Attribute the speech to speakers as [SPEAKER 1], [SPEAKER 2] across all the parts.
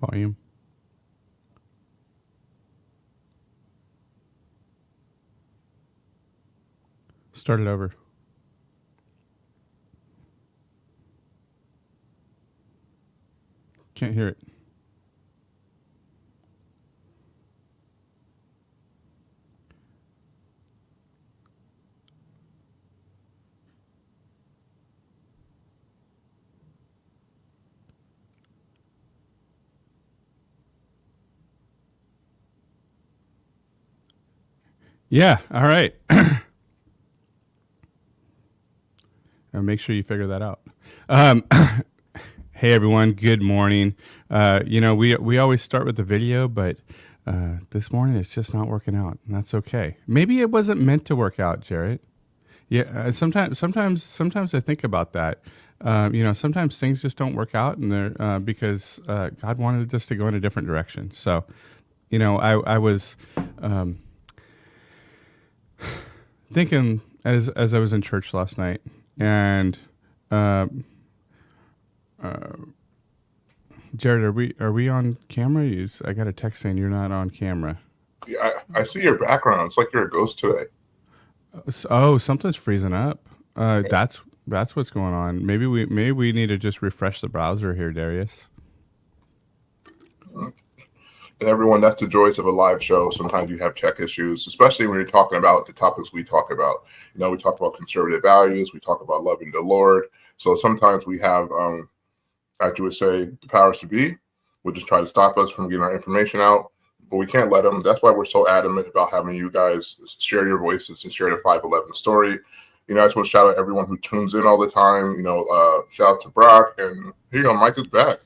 [SPEAKER 1] Volume. Start it over. Can't hear it. Yeah. All right. Make sure you figure that out. Hey everyone. Good morning. We always start with the video, but this morning it's just not working out, and that's okay. Maybe it wasn't meant to work out, Jarrett. Yeah. Sometimes I think about that. Sometimes things just don't work out, and they're because God wanted us to go in a different direction. So, I was thinking as I was in church last night, and Jared, are we on camera? I got a text saying you're not on camera.
[SPEAKER 2] Yeah, I see your background. It's like you're a ghost today.
[SPEAKER 1] Oh, something's freezing up. That's what's going on. Maybe we need to just refresh the browser here, Darius.
[SPEAKER 2] And everyone, that's the joys of a live show. Sometimes you have tech issues, especially when you're talking about the topics we talk about. We talk about conservative values. We talk about loving the Lord. So sometimes we have, as you would say, the powers to be will just try to stop us from getting our information out. But we can't let them. That's why we're so adamant about having you guys share your voices and share the 511 story. I just want to shout out everyone who tunes in all the time. Shout out to Brock. And here you go, Mike is back.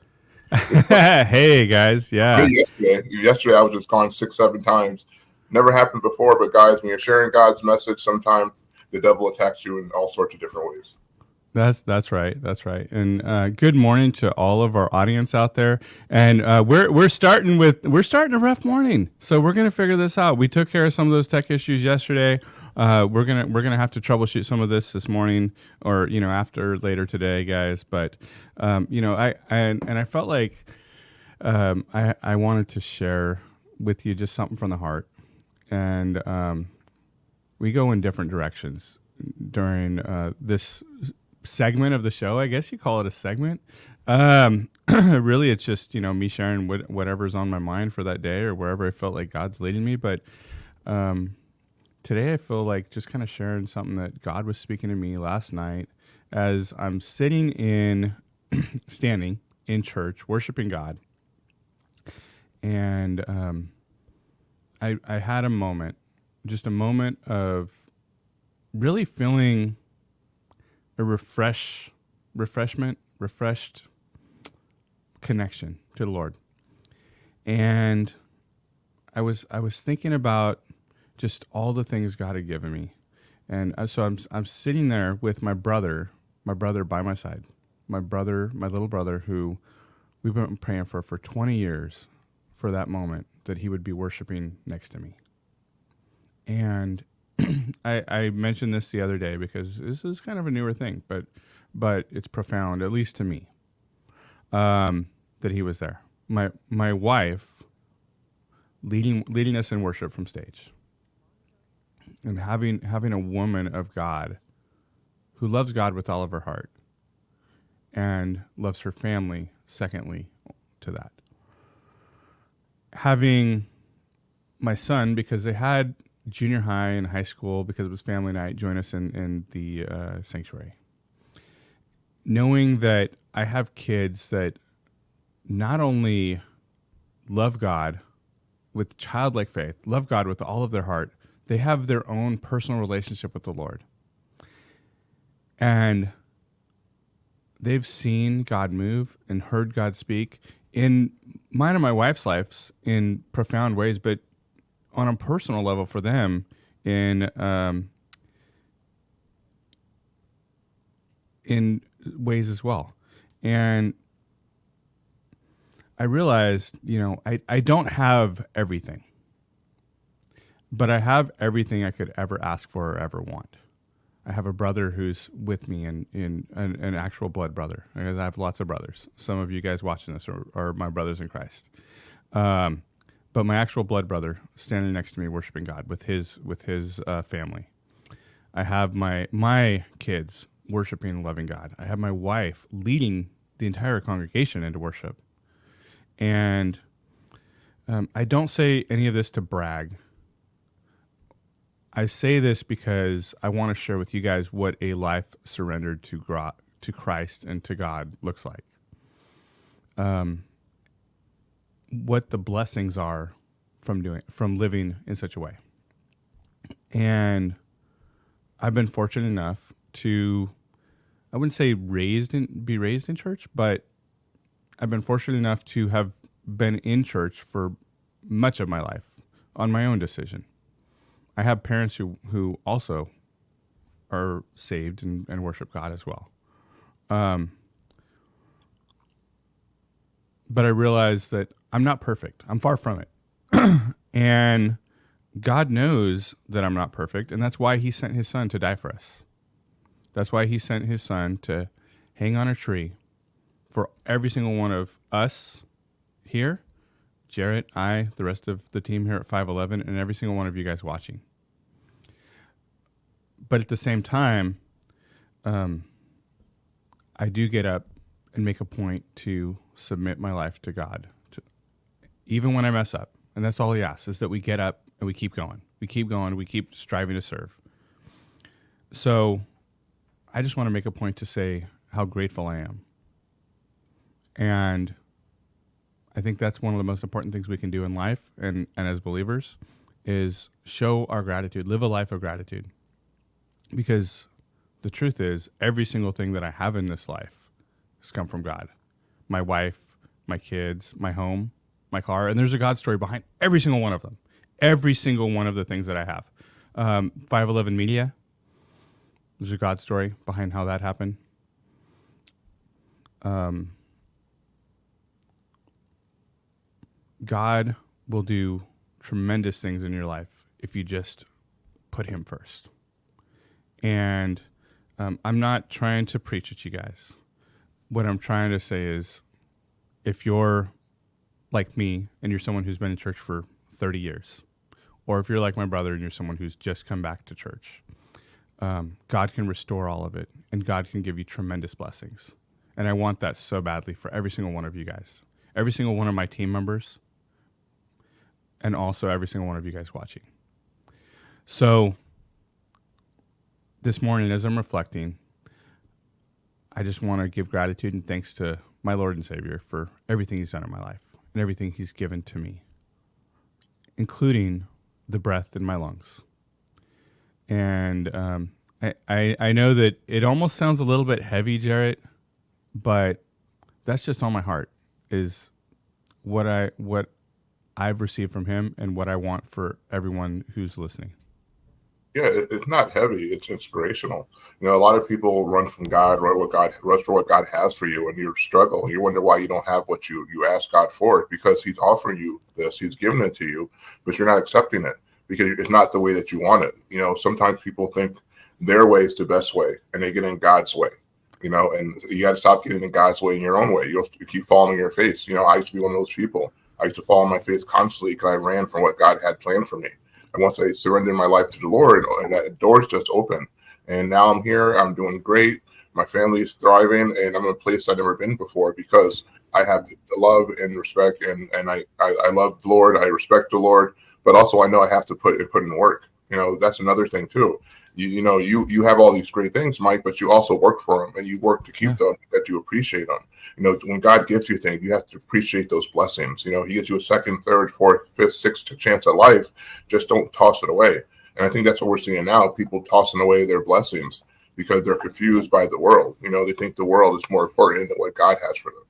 [SPEAKER 1] Hey guys, yeah.
[SPEAKER 2] Yesterday I was just gone 6-7 times. Never happened before, but guys, when you're sharing God's message, sometimes the devil attacks you in all sorts of different ways.
[SPEAKER 1] That's right. And good morning to all of our audience out there. And we're starting a rough morning, so we're gonna figure this out. We took care of some of those tech issues yesterday. We're gonna have to troubleshoot some of this morning, or after later today, guys. But I felt like I wanted to share with you just something from the heart, and we go in different directions during this segment of the show. I guess you call it a segment. Really, it's just me sharing whatever's on my mind for that day or wherever I felt like God's leading me. But today I feel like just kind of sharing something that God was speaking to me last night as I'm standing in church, worshiping God. And I had a moment of really feeling a refreshed connection to the Lord. And I was thinking about just all the things God had given me. And so I'm sitting there with my brother by my side, my little brother, who we've been praying for 20 years for that moment that he would be worshiping next to me. And I mentioned this the other day because this is kind of a newer thing, but it's profound, at least to me, that he was there. My wife leading us in worship from stage, and having a woman of God who loves God with all of her heart and loves her family secondly to that. Having my son, because they had junior high and high school, because it was family night, join us in the sanctuary. Knowing that I have kids that not only love God with childlike faith, love God with all of their heart, they have their own personal relationship with the Lord. And they've seen God move and heard God speak in mine and my wife's lives in profound ways, but on a personal level for them in ways as well. And I realized, I don't have everything, but I have everything I could ever ask for or ever want. I have a brother who's with me in an actual blood brother, because I have lots of brothers. Some of you guys watching this are my brothers in Christ. But my actual blood brother standing next to me worshiping God with his family. I have my kids worshiping and loving God. I have my wife leading the entire congregation into worship. And I don't say any of this to brag. I say this because I want to share with you guys what a life surrendered to Christ and to God looks like. What the blessings are from living in such a way. And I've been fortunate enough to, I wouldn't say be raised in church, but I've been fortunate enough to have been in church for much of my life on my own decision. I have parents who also are saved and worship God as well. But I realize that I'm not perfect. I'm far from it. And God knows that I'm not perfect, and that's why he sent his son to die for us. That's why he sent his son to hang on a tree for every single one of us here, Jarrett, I, the rest of the team here at 511, and every single one of you guys watching. But at the same time, I do get up and make a point to submit my life to God, even when I mess up. And that's all he asks, is that we get up and we keep going. We keep going. We keep striving to serve. So I just want to make a point to say how grateful I am. And I think that's one of the most important things we can do in life and as believers is show our gratitude, live a life of gratitude. Because the truth is, every single thing that I have in this life has come from God. My wife, my kids, my home, my car, and there's a God story behind every single one of them. Every single one of the things that I have. 511 Media, there's a God story behind how that happened. God will do tremendous things in your life if you just put him first. And I'm not trying to preach at you guys. What I'm trying to say is, if you're like me and you're someone who's been in church for 30 years, or if you're like my brother and you're someone who's just come back to church, God can restore all of it, and God can give you tremendous blessings. And I want that so badly for every single one of you guys, every single one of my team members, and also every single one of you guys watching. So this morning, as I'm reflecting, I just want to give gratitude and thanks to my Lord and Savior for everything he's done in my life and everything he's given to me, including the breath in my lungs. And I know that it almost sounds a little bit heavy, Jarrett, but that's just on my heart, is what I've received from him and what I want for everyone who's listening.
[SPEAKER 2] Yeah, it's not heavy. It's inspirational. You know, a lot of people run from God, run for what God has for you, and you struggle. And you wonder why you don't have what you ask God for, because he's offering you this. He's giving it to you, but you're not accepting it because it's not the way that you want it. You know, sometimes people think their way is the best way, and they get in God's way. You know, and you got to stop getting in God's way in your own way. You keep falling on your face. You know, I used to be one of those people. I used to fall on my face constantly because I ran from what God had planned for me. And once I surrendered my life to the Lord, and that doors just opened. And now I'm here. I'm doing great. My family is thriving, and I'm in a place I've never been before because I have the love and respect, and I love the Lord. I respect the Lord, but also I know I have to put in work. You know, that's another thing too. You have all these great things, Mike, but you also work for them, and you work to keep them, that you appreciate them. You know, when God gives you things, you have to appreciate those blessings. You know, he gives you a second, third, fourth, fifth, sixth chance at life. Just don't toss it away. And I think that's what we're seeing now, people tossing away their blessings because they're confused by the world. You know, they think the world is more important than what God has for them.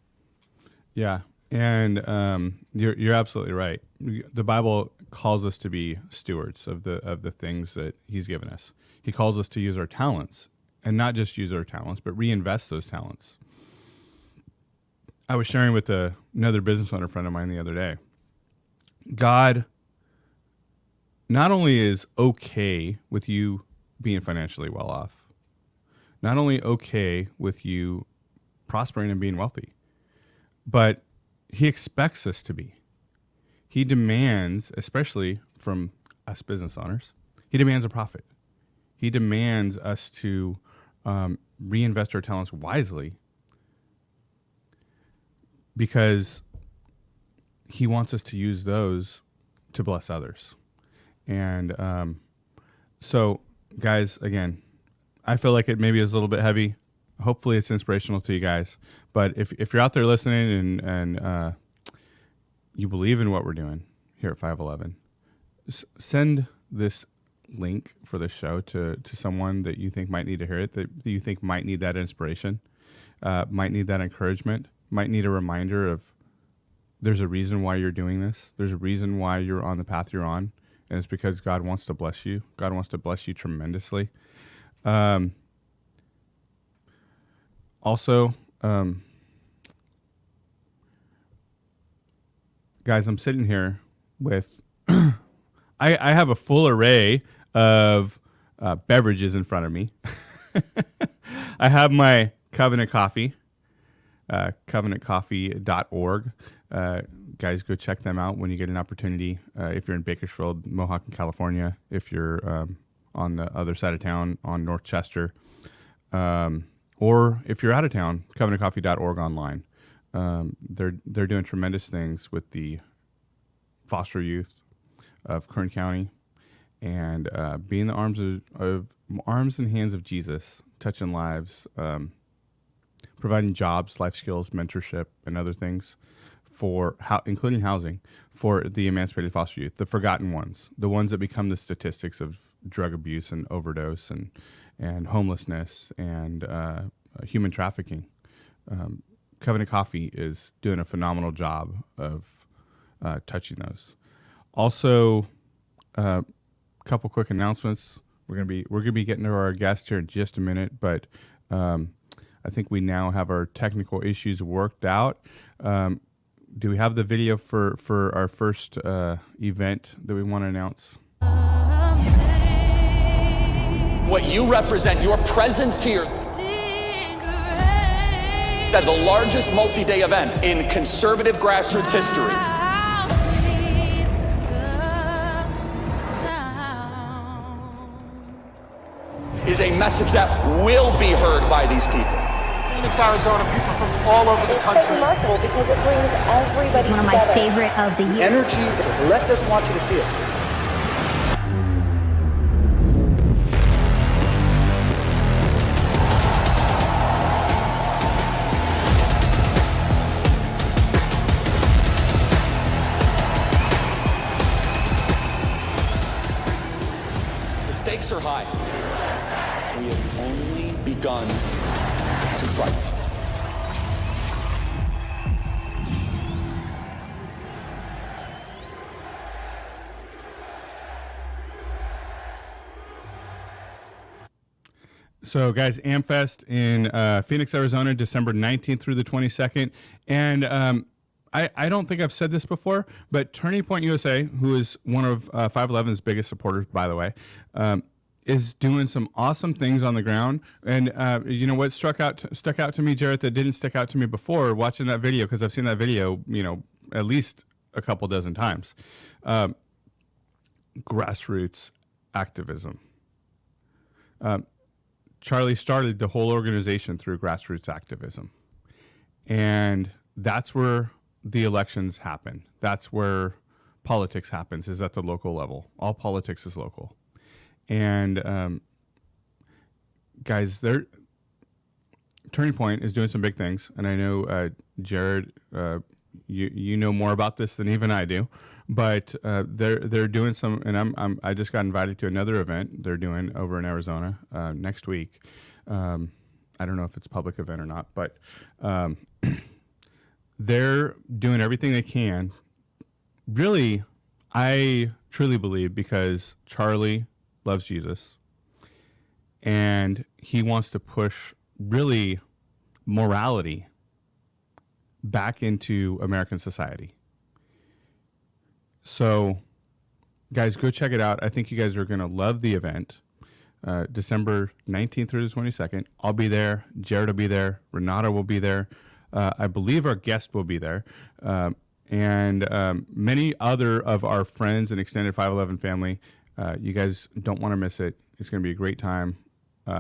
[SPEAKER 1] Yeah. And you're absolutely right. The Bible calls us to be stewards of the things that he's given us. He calls us to use our talents, and not just use our talents, but reinvest those talents. I was sharing with another business owner friend of mine the other day. God not only is okay with you being financially well off, not only okay with you prospering and being wealthy, but he expects us to be. He demands, especially from us business owners, he demands a profit. He demands us to reinvest our talents wisely because he wants us to use those to bless others. And so, guys, again, I feel like it maybe is a little bit heavy. Hopefully it's inspirational to you guys. But if you're out there listening and you believe in what we're doing here at 511, send this link for the show to someone that you think might need to hear it, that you think might need that inspiration, might need that encouragement, might need a reminder of there's a reason why you're doing this. There's a reason why you're on the path you're on, and it's because God wants to bless you. God wants to bless you tremendously. Also, guys, I'm sitting here with I have a full array of beverages in front of me. I have my Covenant Coffee, covenantcoffee.org. Guys, go check them out when you get an opportunity. If you're in Bakersfield, Mohawk, California, if you're on the other side of town on North Chester, or if you're out of town, covenantcoffee.org online. They're doing tremendous things with the foster youth of Kern County, and being the arms and hands of Jesus, touching lives, providing jobs, life skills, mentorship, and other things for including housing for the emancipated foster youth, the forgotten ones, the ones that become the statistics of drug abuse and overdose and homelessness and human trafficking. Covenant Coffee is doing a phenomenal job of touching those. Also, a couple quick announcements. We're gonna be getting to our guest here in just a minute, but I think we now have our technical issues worked out. Do we have the video for our first event that we want to announce?
[SPEAKER 3] What you represent, your presence here, that the largest multi-day event in conservative grassroots history. Is a message that will be heard by these people.
[SPEAKER 4] Phoenix, Arizona, people from all over the country.
[SPEAKER 5] It's quite remarkable because it brings everybody
[SPEAKER 6] One of
[SPEAKER 5] together.
[SPEAKER 6] my favorite of the year.
[SPEAKER 7] Energy, let us want you to see it.
[SPEAKER 3] The stakes are high. We have only begun to fight.
[SPEAKER 1] So, guys, AmFest in Phoenix, Arizona, December 19th through the 22nd. And I don't think I've said this before, but Turning Point USA, who is one of 511's biggest supporters, by the way, is doing some awesome things on the ground. And you know what stuck out to me, Jarrett, that didn't stick out to me before watching that video, because I've seen that video, at least a couple dozen times. Grassroots activism. Charlie started the whole organization through grassroots activism. And that's where the elections happen. That's where politics happens, is at the local level. All politics is local. And guys, Turning Point is doing some big things. And I know, Jared, you know more about this than even I do. But they're doing some, and I just got invited to another event they're doing over in Arizona next week. I don't know if it's a public event or not, but they're doing everything they can. Really, I truly believe because Charlie loves Jesus, and he wants to push really morality back into American society. So, guys, go check it out. I think you guys are going to love the event. December 19th through the 22nd. I'll be there. Jared will be there. Renata will be there. I believe our guest will be there. And many other of our friends and extended 511 family. You guys don't want to miss it. It's going to be a great time.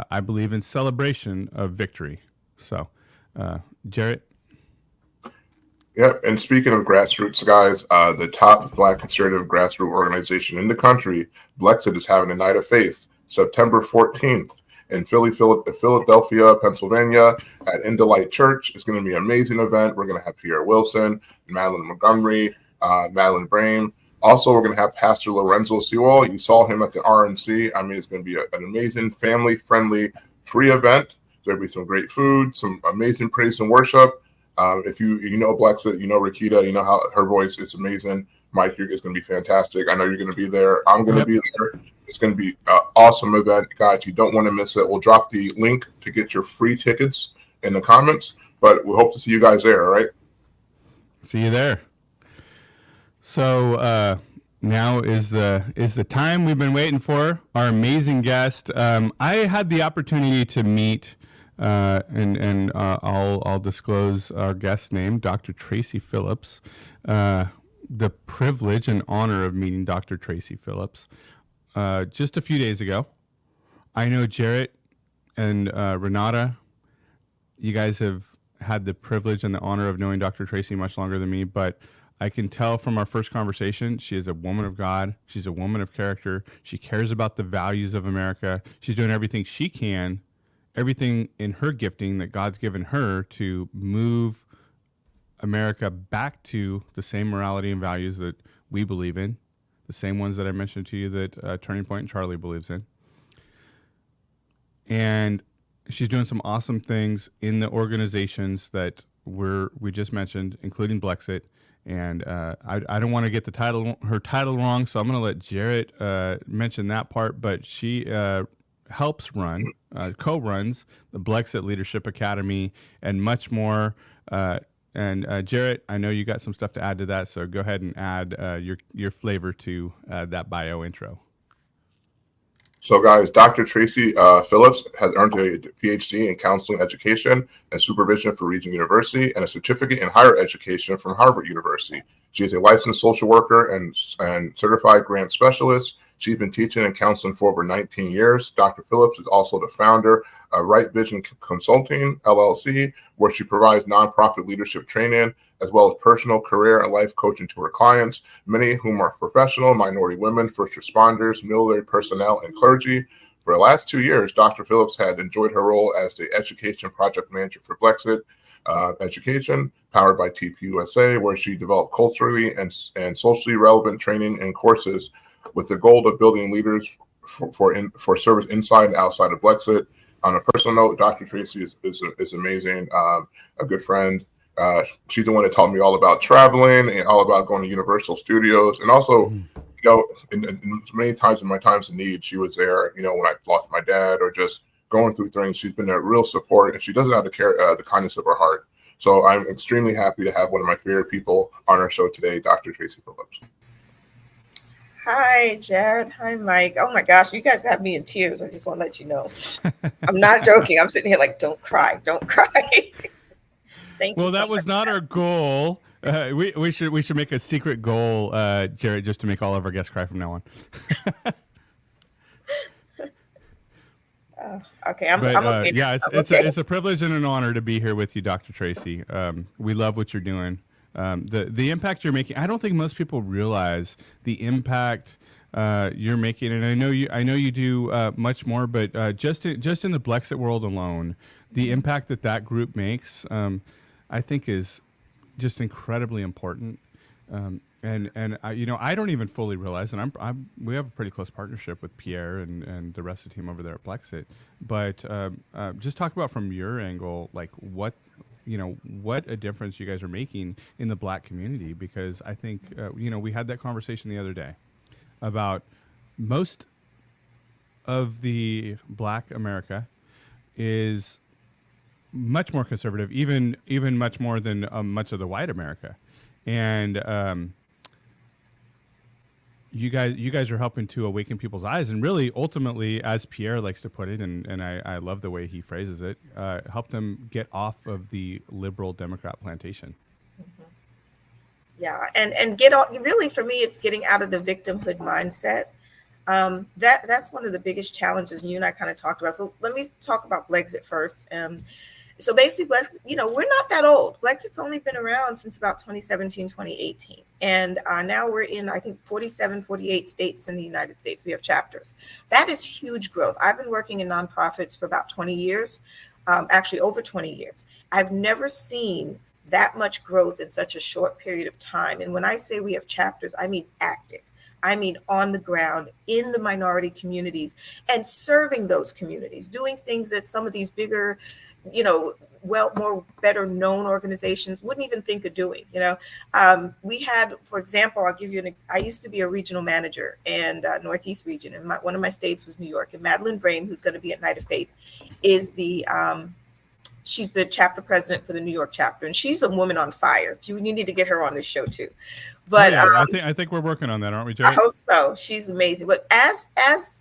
[SPEAKER 1] I believe in celebration of victory. So, Jared.
[SPEAKER 2] Yep. And speaking of grassroots, guys, the top Black conservative grassroots organization in the country, Blexit, is having a night of faith, September 14th in Philadelphia, Pennsylvania, at In Delight Church. It's going to be an amazing event. We're going to have Pierre Wilson, Madeline Montgomery, Madeline Brame. Also, we're going to have Pastor Lorenzo Sewell. You saw him at the RNC. I mean, it's going to be an amazing, family-friendly, free event. There'll be some great food, some amazing praise and worship. If you know Blexit, you know Rakita, you know how her voice is amazing. Mike, it's going to be fantastic. I know you're going to be there. I'm going to be there. It's going to be an awesome event, guys. You don't want to miss it. We'll drop the link to get your free tickets in the comments, but we hope to see you guys there, all right?
[SPEAKER 1] See you there. So now is the time we've been waiting for. Our amazing guest. I had the opportunity to meet, and I'll disclose our guest's name, Dr. Tracey Phillips. The privilege and honor of meeting Dr. Tracey Phillips just a few days ago. I know Jarrett and Renata. You guys have had the privilege and the honor of knowing Dr. Tracey much longer than me, but I can tell from our first conversation, she is a woman of God. She's a woman of character. She cares about the values of America. She's doing everything she can, everything in her gifting that God's given her to move America back to the same morality and values that we believe in, the same ones that I mentioned to you that Turning Point and Charlie believes in. And she's doing some awesome things in the organizations that we just mentioned, including Blexit. And I don't want to get her title wrong, so I'm going to let Jarrett mention that part. But she helps co-runs the Blexit Leadership Academy and much more. And Jarrett, I know you got some stuff to add to that, so go ahead and add your flavor to that bio intro.
[SPEAKER 2] So, guys, Dr. Tracey Phillips has earned a PhD in counseling education and supervision from Regent University and a certificate in higher education from Harvard University. She is a licensed social worker and certified grant specialist. She's been teaching and counseling for over 19 years. Dr. Phillips is also the founder of Right Vision Consulting, LLC, where she provides nonprofit leadership training, as well as personal, career, and life coaching to her clients, many of whom are professional, minority women, first responders, military personnel, and clergy. For the last 2 years, Dr. Phillips had enjoyed her role as the education project manager for Blexit Education, powered by TPUSA, where she developed culturally and socially relevant training and courses with the goal of building leaders for service inside and outside of Blexit. On a personal note, Dr. Tracey is amazing, a good friend. She's the one that taught me all about traveling and all about going to Universal Studios. And also, in many times in my times of need, she was there, when I lost my dad or just going through things. She's been a real support, and she does it out of the kindness of her heart. So I'm extremely happy to have one of my favorite people on our show today, Dr. Tracey Phillips.
[SPEAKER 6] Hi, Jared. Hi, Mike. Oh my gosh, you guys have me in tears. I just want to let you know. I'm not joking. I'm sitting here like, don't cry. Thank you.
[SPEAKER 1] Well, that was not our goal. We should make a secret goal, Jared, just to make all of our guests cry from now on.
[SPEAKER 6] Okay, I'm okay.
[SPEAKER 1] Yeah, it's a privilege and an honor to be here with you, Dr. Tracey. We love what you're doing. The impact you're making. I don't think most people realize the impact you're making, and I know you do much more. But just in the Blexit world alone, the impact that group makes, I think, is just incredibly important. And I don't even fully realize, and we have a pretty close partnership with Pierre and the rest of the team over there at Blexit. But just talk about from your angle, like what a difference you guys are making in the Black community, because I think, we had that conversation the other day about most of the Black America is much more conservative, even much more than much of the white America. And you guys are helping to awaken people's eyes, and really, ultimately, as Pierre likes to put it, and I love the way he phrases it, help them get off of the liberal Democrat plantation.
[SPEAKER 6] Yeah, and get all, really, for me, it's getting out of the victimhood mindset. That's one of the biggest challenges you and I kind of talked about. So let me talk about Brexit first. So basically, we're not that old. Brexit's only been around since about 2017, 2018. And now we're in, I think, 47, 48 states in the United States. We have chapters. That is huge growth. I've been working in nonprofits for about 20 years, actually over 20 years. I've never seen that much growth in such a short period of time. And when I say we have chapters, I mean active. I mean on the ground in the minority communities and serving those communities, doing things that some of these bigger, more better known organizations wouldn't even think of doing. We had, for example, I'll give you I used to be a regional manager in Northeast region, and one of my states was New York. And Madeline Brain, who's going to be at Night of Faith, is she's the chapter president for the New York chapter, and she's a woman on fire. You need to get her on this show too. But
[SPEAKER 1] I think we're working on that, aren't we, Jerry?
[SPEAKER 6] I hope so. She's amazing. But as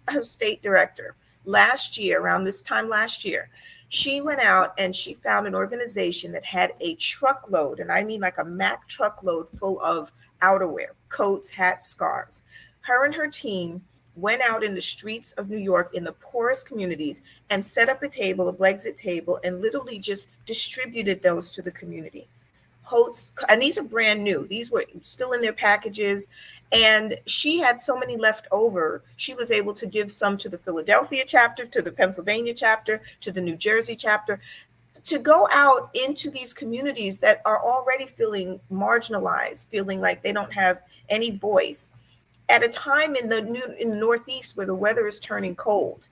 [SPEAKER 6] her state director last year, around this time last year, she went out and she found an organization that had a truckload, and I mean like a Mack truckload full of outerwear, coats, hats, scarves. Her and her team went out in the streets of New York in the poorest communities and set up a Brexit table, and literally just distributed those to the community. And these are brand new. These were still in their packages. And she had so many left over. She was able to give some to the Philadelphia chapter, to the Pennsylvania chapter, to the New Jersey chapter, to go out into these communities that are already feeling marginalized, feeling like they don't have any voice at a time in the Northeast where the weather is turning cold,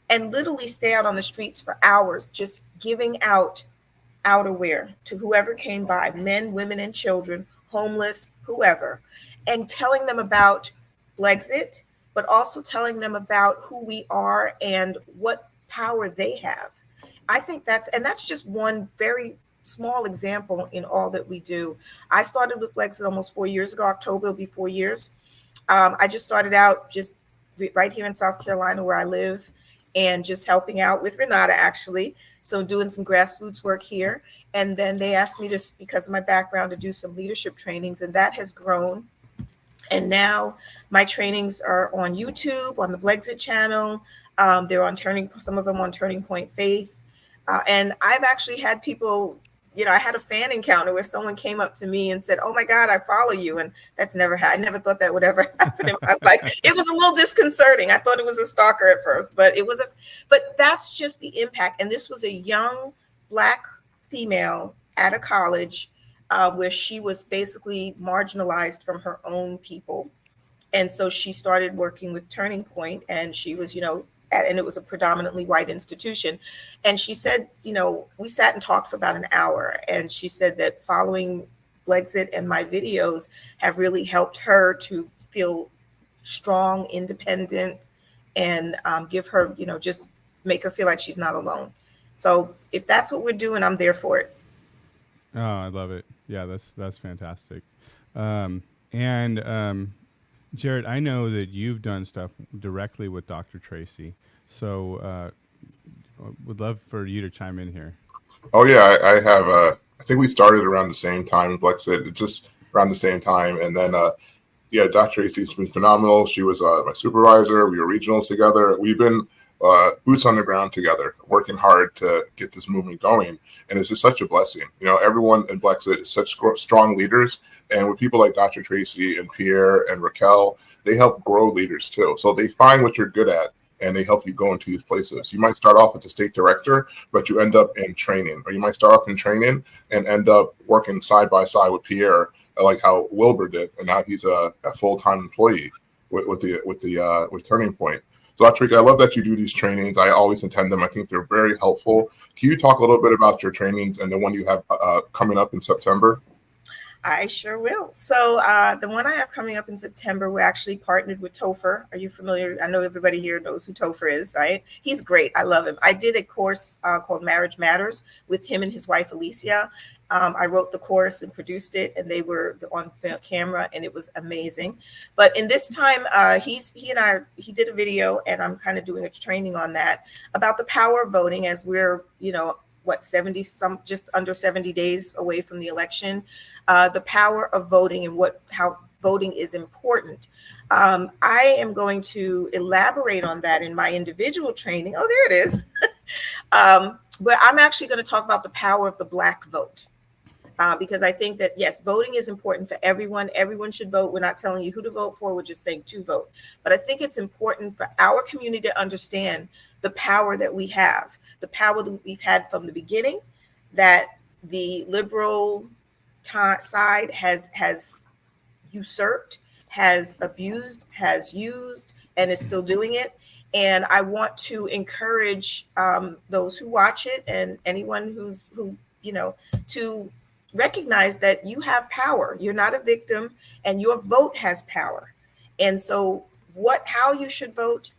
[SPEAKER 6] and literally stay out on the streets for hours, just giving out outerwear to whoever came by, men, women, and children, homeless, whoever, and telling them about Brexit, but also telling them about who we are and what power they have. I think that's just one very small example in all that we do. I started with Brexit almost 4 years ago. October will be 4 years. I just started out just right here in South Carolina where I live, and just helping out with Renata, actually. So doing some grassroots work here. And then they asked me because of my background, to do some leadership trainings, and that has grown. And now my trainings are on YouTube, on the Brexit channel. They're on some of them on Turning Point Faith. And I've actually had people, I had a fan encounter where someone came up to me and said, "Oh my God, I follow you." And that's never happened. I never thought that would ever happen in my life. It was a little disconcerting. I thought it was a stalker at first, but but that's just the impact. And this was a young Black female at a college where she was basically marginalized from her own people. And so she started working with Turning Point, and she was, and it was a predominantly white institution. And she said, we sat and talked for about an hour. And she said that following Brexit and my videos have really helped her to feel strong, independent, and give her, just make her feel like she's not alone. So if that's what we're doing, I'm there for it.
[SPEAKER 1] Oh, I love it. Yeah, that's fantastic. Jared, I know that you've done stuff directly with Dr. Tracey. So would love for you to chime in here.
[SPEAKER 2] Oh, yeah, I have. I think we started around the same time, Brexit, just around the same time. And then, Dr. Tracey's been phenomenal. She was my supervisor. We were regionals together. We've been boots on the ground together, working hard to get this movement going. And it's just such a blessing. Everyone in Brexit is such strong leaders. And with people like Dr. Tracey and Pierre and Raquel, they help grow leaders too. So they find what you're good at, and they help you go into these places. You might start off as a state director, but you end up in training. Or you might start off in training and end up working side by side with Pierre, like how Wilbur did. And now he's a full-time employee with Turning Point. So, Dr. Tracey, I love that you do these trainings. I always attend them. I think they're very helpful. Can you talk a little bit about your trainings and the one you have coming up in September?
[SPEAKER 6] I sure will. So the one I have coming up in September, we're actually partnered with Topher. Are you familiar? I know everybody here knows who Topher is, right? He's great. I love him. I did a course called Marriage Matters with him and his wife, Alicia. I wrote the course and produced it, and they were on camera, and it was amazing. But in this time, he did a video, and I'm kind of doing a training on that about the power of voting as we're, 70 just under 70 days away from the election. The power of voting and how voting is important. I am going to elaborate on that in my individual training. Oh, there it is. But I'm actually going to talk about the power of the Black vote. Because I think that, yes, voting is important for everyone. Everyone should vote. We're not telling you who to vote for. We're just saying to vote. But I think it's important for our community to understand the power that we have, the power that we've had from the beginning, that the liberal side has usurped, has abused, has used, and is still doing it. And I want to encourage those who watch it and anyone to recognize that you have power. You're not a victim, and your vote has power. And so how you should vote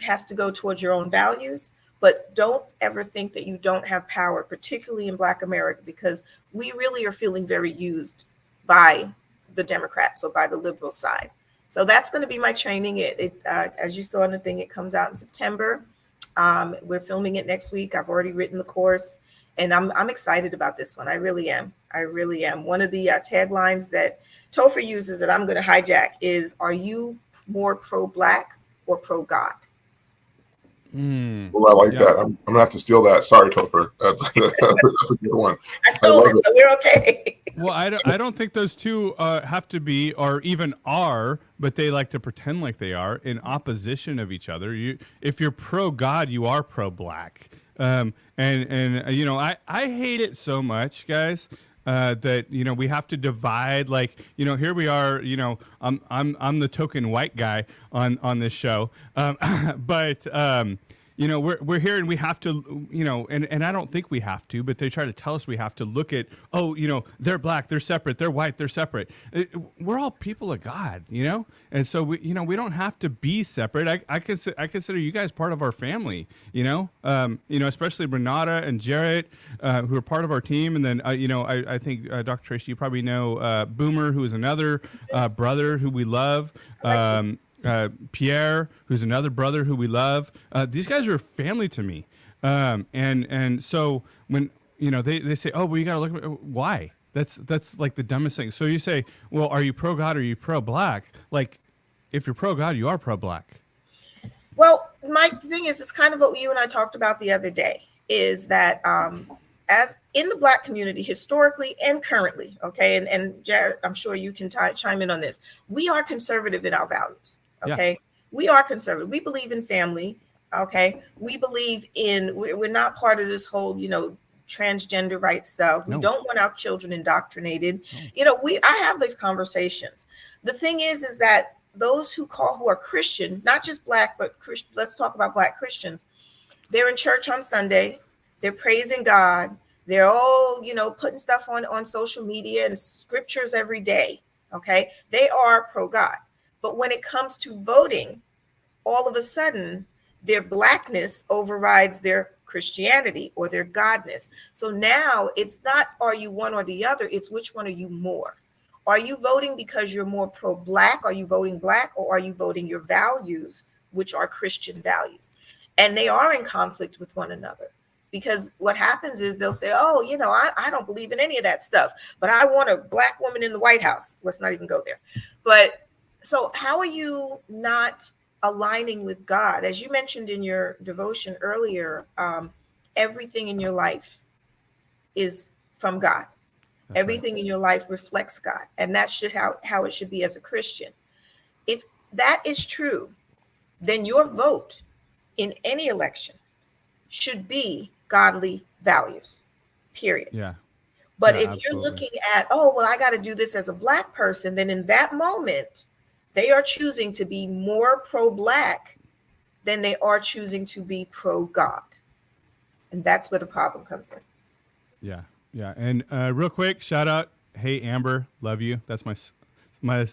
[SPEAKER 6] has to go towards your own values, but don't ever think that you don't have power, particularly in Black America, because we really are feeling very used by the Democrats or by the liberal side. So that's going to be my training. As you saw in the thing, it comes out in September. We're filming it next week. I've already written the course, and I'm excited about this one. I really am. One of the taglines that Topher uses that I'm going to hijack is, "Are you more pro-Black or pro-God?"
[SPEAKER 2] Well, I like that. I'm gonna have to steal that. Sorry, Topher. That's a good one.
[SPEAKER 6] I stole it, so we're okay.
[SPEAKER 1] Well, I don't think those two have to be, or even are, but they like to pretend like they are, in opposition of each other. If you're pro-God, you are pro-Black. I hate it so much, guys. That we have to divide, like, here we are, I'm the token white guy on this show, but we're here and we have to, and I don't think we have to, but they try to tell us we have to look at, they're Black, they're separate, they're white, they're separate. We're all people of God, and so we don't have to be separate. I consider you guys part of our family, especially Renata and Jarrett, who are part of our team, and then I think Dr. Tracey, you probably know Boomer, who is another brother who we love. Pierre, who's another brother who we love. These guys are family to me. And so when, they say, oh, well, you got to look at why. That's like the dumbest thing. So you say, well, are you pro-God or are you pro-Black? Like, if you're pro-God, you are pro-Black.
[SPEAKER 6] Well, my thing is, it's kind of what you and I talked about the other day, is that as in the Black community, historically and currently, okay, and Jared, I'm sure you can chime in on this. We are conservative in our values. Okay. Yeah. We are conservative. We believe in family. Okay. We believe we're not part of this whole, transgender rights stuff. No. We don't want our children indoctrinated. No. I have these conversations. The thing is that those who are Christian, not just Black, but let's talk about Black Christians. They're in church on Sunday. They're praising God. They're all, putting stuff on social media and scriptures every day. Okay. They are pro-God. But when it comes to voting, all of a sudden, their Blackness overrides their Christianity or their Godness. So now it's not, are you one or the other? It's which one are you more? Are you voting because you're more pro-Black? Are you voting Black, or are you voting your values, which are Christian values? And they are in conflict with one another. Because what happens is they'll say, oh, I don't believe in any of that stuff, but I want a Black woman in the White House. Let's not even go there. But so how are you not aligning with God? As you mentioned in your devotion earlier, everything in your life is from God. That's everything right. In your life reflects God. And that's how it should be as a Christian. If that is true, then your vote in any election should be godly values, period.
[SPEAKER 1] Yeah.
[SPEAKER 6] But if you're looking at, oh, well, I got to do this as a Black person, then in that moment, they are choosing to be more pro-Black than they are choosing to be pro-God. And that's where the problem comes in.
[SPEAKER 1] Yeah. Yeah. And real quick, shout out hey, Amber, love you. That's my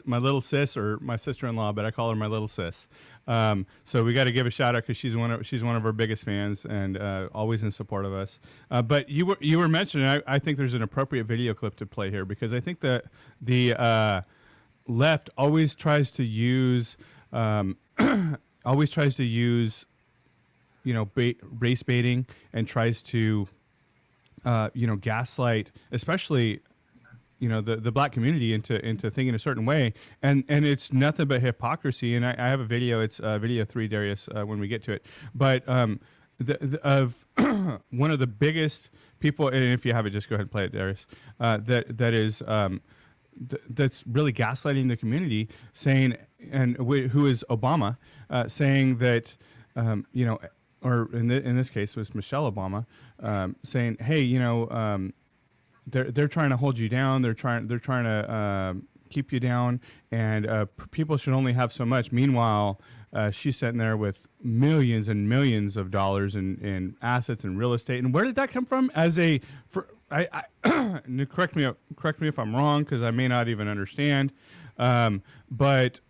[SPEAKER 1] little sis, or my sister-in-law, but I call her my little sis. So we got to give a shout out because she's one of our biggest fans and always in support of us. But you were mentioning, I think there's an appropriate video clip to play here, because I think that the left always tries to use race baiting, and tries to gaslight, especially the black community into thinking a certain way, and it's nothing but hypocrisy. And I have a video. It's video 3, Darius, when we get to it. But of one of the biggest people, and if you have it, just go ahead and play it, Darius. That's really gaslighting the community, saying, and who is Obama, saying that or in this case it was Michelle Obama, saying, hey, they're trying to hold you down. They're trying to keep you down, and people should only have so much. Meanwhile, she's sitting there with millions and millions of dollars in assets and real estate. And where did that come from? Correct me if I'm wrong, because I may not even understand. But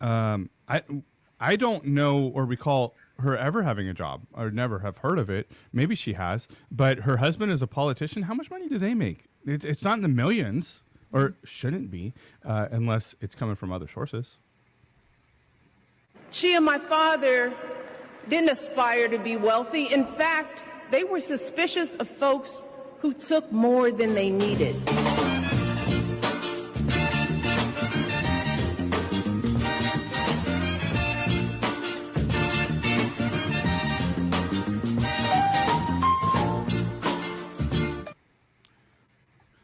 [SPEAKER 1] I don't know or recall her ever having a job, or never have heard of it. Maybe she has, but her husband is a politician. How much money do they make? It's not in the millions, or shouldn't be, unless it's coming from other sources.
[SPEAKER 8] She and my father didn't aspire to be wealthy. In fact, they were suspicious of folks who took more than they needed.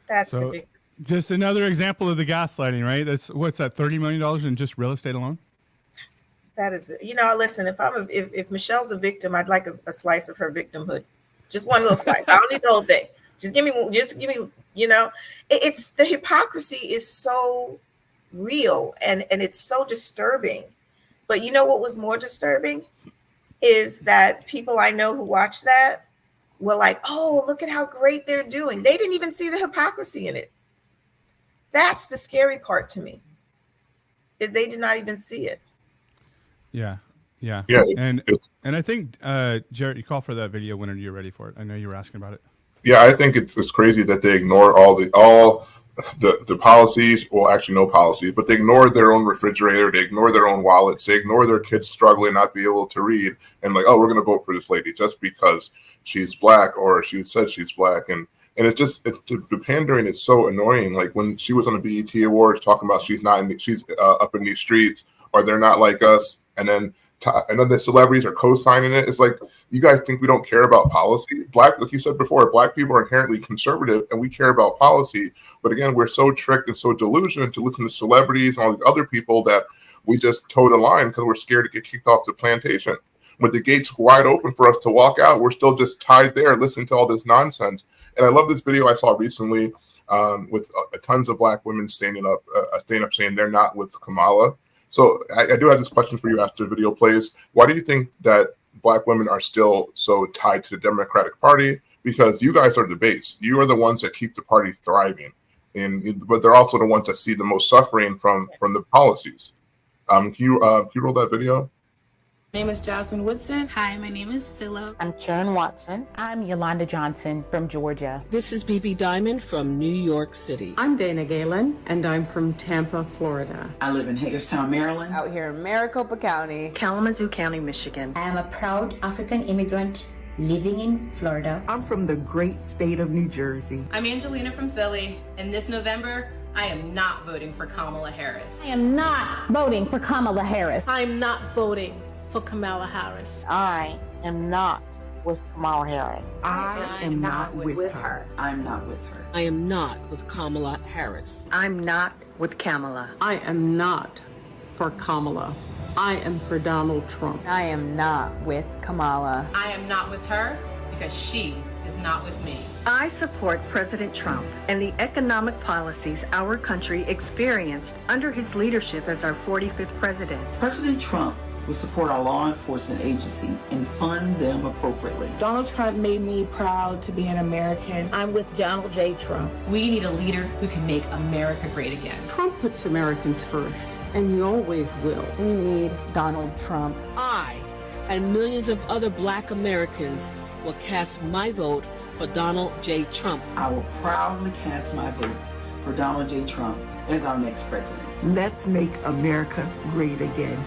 [SPEAKER 6] That's
[SPEAKER 1] so
[SPEAKER 6] ridiculous.
[SPEAKER 1] Just another example of the gaslighting, right? That's what's that, $30 million in just real estate alone?
[SPEAKER 6] That is, listen, if Michelle's a victim, I'd like a slice of her victimhood. Just one little slice. I don't need the whole thing. Just give me, it's the hypocrisy is so real and it's so disturbing. But you know what was more disturbing is that people I know who watched that were like, oh, look at how great they're doing. They didn't even see the hypocrisy in it. That's the scary part to me, is they did not even see it.
[SPEAKER 1] Yeah. And I think, Jarrett, you call for that video whenever you're ready for it. I know you were asking about it.
[SPEAKER 2] Yeah, I think it's crazy that they ignore all the policies, well, actually no policies, but they ignore their own refrigerator, they ignore their own wallets, they ignore their kids struggling, not be able to read, and like, oh, we're going to vote for this lady just because she's black or she said she's black. And it's just, the pandering is so annoying. Like when she was on the BET Awards talking about she's up in these streets, or they're not like us. And then the celebrities are co-signing it. It's like, you guys think we don't care about policy? Like you said before, black people are inherently conservative and we care about policy. But again, we're so tricked and so delusional to listen to celebrities and all these other people that we just toe the line because we're scared to get kicked off the plantation. With the gates wide open for us to walk out, we're still just tied there listening to all this nonsense. And I love this video I saw recently with tons of black women standing up saying they're not with Kamala. So I do have this question for you after the video plays. Why do you think that black women are still so tied to the Democratic Party? Because you guys are the base. You are the ones that keep the party thriving. But they're also the ones that see the most suffering from the policies. Can you roll that video?
[SPEAKER 8] My name is Jasmine Woodson.
[SPEAKER 9] Hi, my name is Silla.
[SPEAKER 10] I'm Karen Watson. I'm Yolanda Johnson from Georgia.
[SPEAKER 11] This is BB Diamond from New York City.
[SPEAKER 12] I'm Dana Galen, and I'm from Tampa, Florida.
[SPEAKER 13] I live in Hagerstown, Maryland.
[SPEAKER 14] Out here in Maricopa County.
[SPEAKER 15] Kalamazoo County, Michigan.
[SPEAKER 16] I am a proud African immigrant living in Florida.
[SPEAKER 17] I'm from the great state of New Jersey.
[SPEAKER 18] I'm Angelina from Philly, and this November, I am not voting for Kamala Harris.
[SPEAKER 19] I am not voting for Kamala Harris.
[SPEAKER 20] I'm not voting for Kamala Harris.
[SPEAKER 21] I am not with Kamala Harris.
[SPEAKER 17] I am not with her.
[SPEAKER 13] I'm not with her.
[SPEAKER 11] I am not with Kamala Harris.
[SPEAKER 15] I'm not with Kamala.
[SPEAKER 12] I am not for Kamala. I am for Donald Trump.
[SPEAKER 14] I am not with Kamala.
[SPEAKER 18] I am not with her because she is not with me.
[SPEAKER 15] I support President Trump and the economic policies our country experienced under his leadership as our 45th president.
[SPEAKER 13] President Trump will support our law enforcement agencies and fund them appropriately.
[SPEAKER 17] Donald Trump made me proud to be an American.
[SPEAKER 20] I'm with Donald J. Trump.
[SPEAKER 18] We need a leader who can make America great again.
[SPEAKER 12] Trump puts Americans first, and he always will.
[SPEAKER 14] We need Donald Trump.
[SPEAKER 11] I and millions of other Black Americans will cast my vote for Donald J. Trump.
[SPEAKER 13] I will proudly cast my vote for Donald J. Trump as our next president.
[SPEAKER 17] Let's make America great again.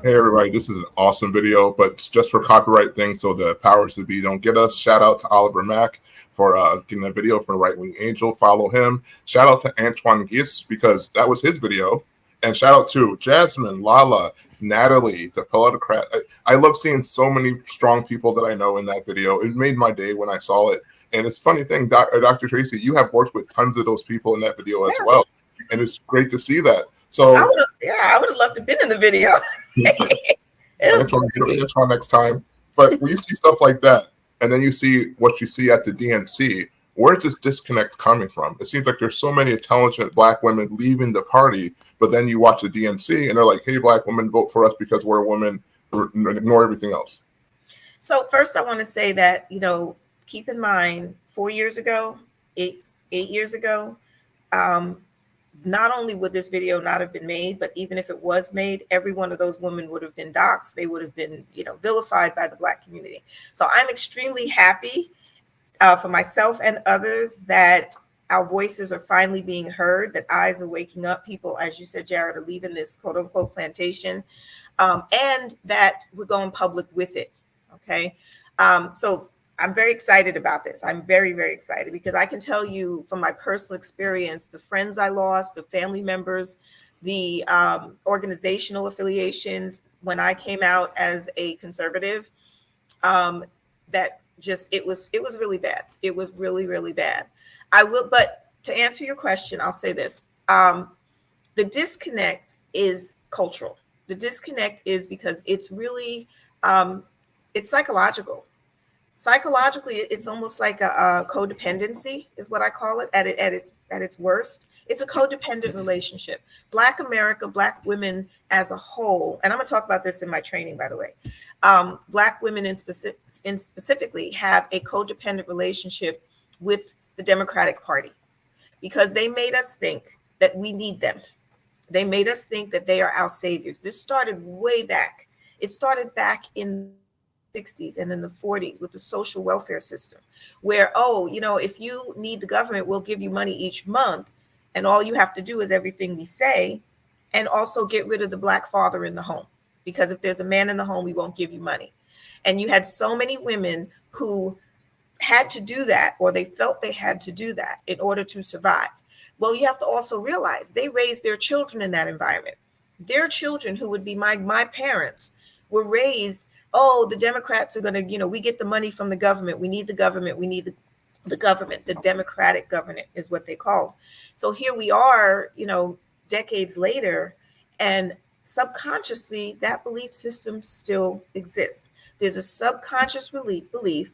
[SPEAKER 2] Hey everybody, this is an awesome video, but it's just for copyright things, so the powers that be don't get us. Shout out to Oliver Mack for getting a video from Right Wing Angel. Follow him. Shout out to Antoine Gis because that was his video. And shout out to Jasmine, Lala, Natalie, the Pelotocrat. I love seeing so many strong people that I know in that video. It made my day when I saw it. And it's a funny thing, Dr. Tracey, you have worked with tons of those people in that video as well. And it's great to see that. So
[SPEAKER 6] I would have loved to have been in the video.
[SPEAKER 2] That's why next time. But when you see stuff like that, and then you see what you see at the DNC, where's this disconnect coming from? It seems like there's so many intelligent Black women leaving the party, but then you watch the DNC and they're like, hey, Black women, vote for us because we're a woman, ignore everything else.
[SPEAKER 6] So first I want to say that, keep in mind, 4 years ago, eight years ago, not only would this video not have been made, but even if it was made, every one of those women would have been doxxed. They would have been, vilified by the Black community. So I'm extremely happy for myself and others that our voices are finally being heard, that eyes are waking up. People, as you said, Jared, are leaving this quote unquote plantation, and that we're going public with it. Okay. So I'm very excited about this. I'm very, very excited because I can tell you from my personal experience, the friends I lost, the family members, the organizational affiliations, when I came out as a conservative, that just, it was really bad. It was really, really bad. But to answer your question, I'll say this. The disconnect is cultural. The disconnect is because it's really, it's psychological. Psychologically, it's almost like a codependency is what I call it at its worst. It's a codependent relationship. Black America, Black women as a whole, and I'm going to talk about this in my training, by the way. Black women in specifically have a codependent relationship with the Democratic Party because they made us think that we need them. They made us think that they are our saviors. This started way back. It started back in 60s and in the 40s with the social welfare system where, if you need the government, we'll give you money each month. And all you have to do is everything we say, and also get rid of the Black father in the home. Because if there's a man in the home, we won't give you money. And you had so many women who had to do that, or they felt they had to do that in order to survive. Well, you have to also realize they raised their children in that environment. Their children, who would be my parents, were raised, the Democrats are going to, we get the money from the government. We need the government. We need the government. The democratic government is what they call. So here we are, decades later, and subconsciously that belief system still exists. There's a subconscious belief,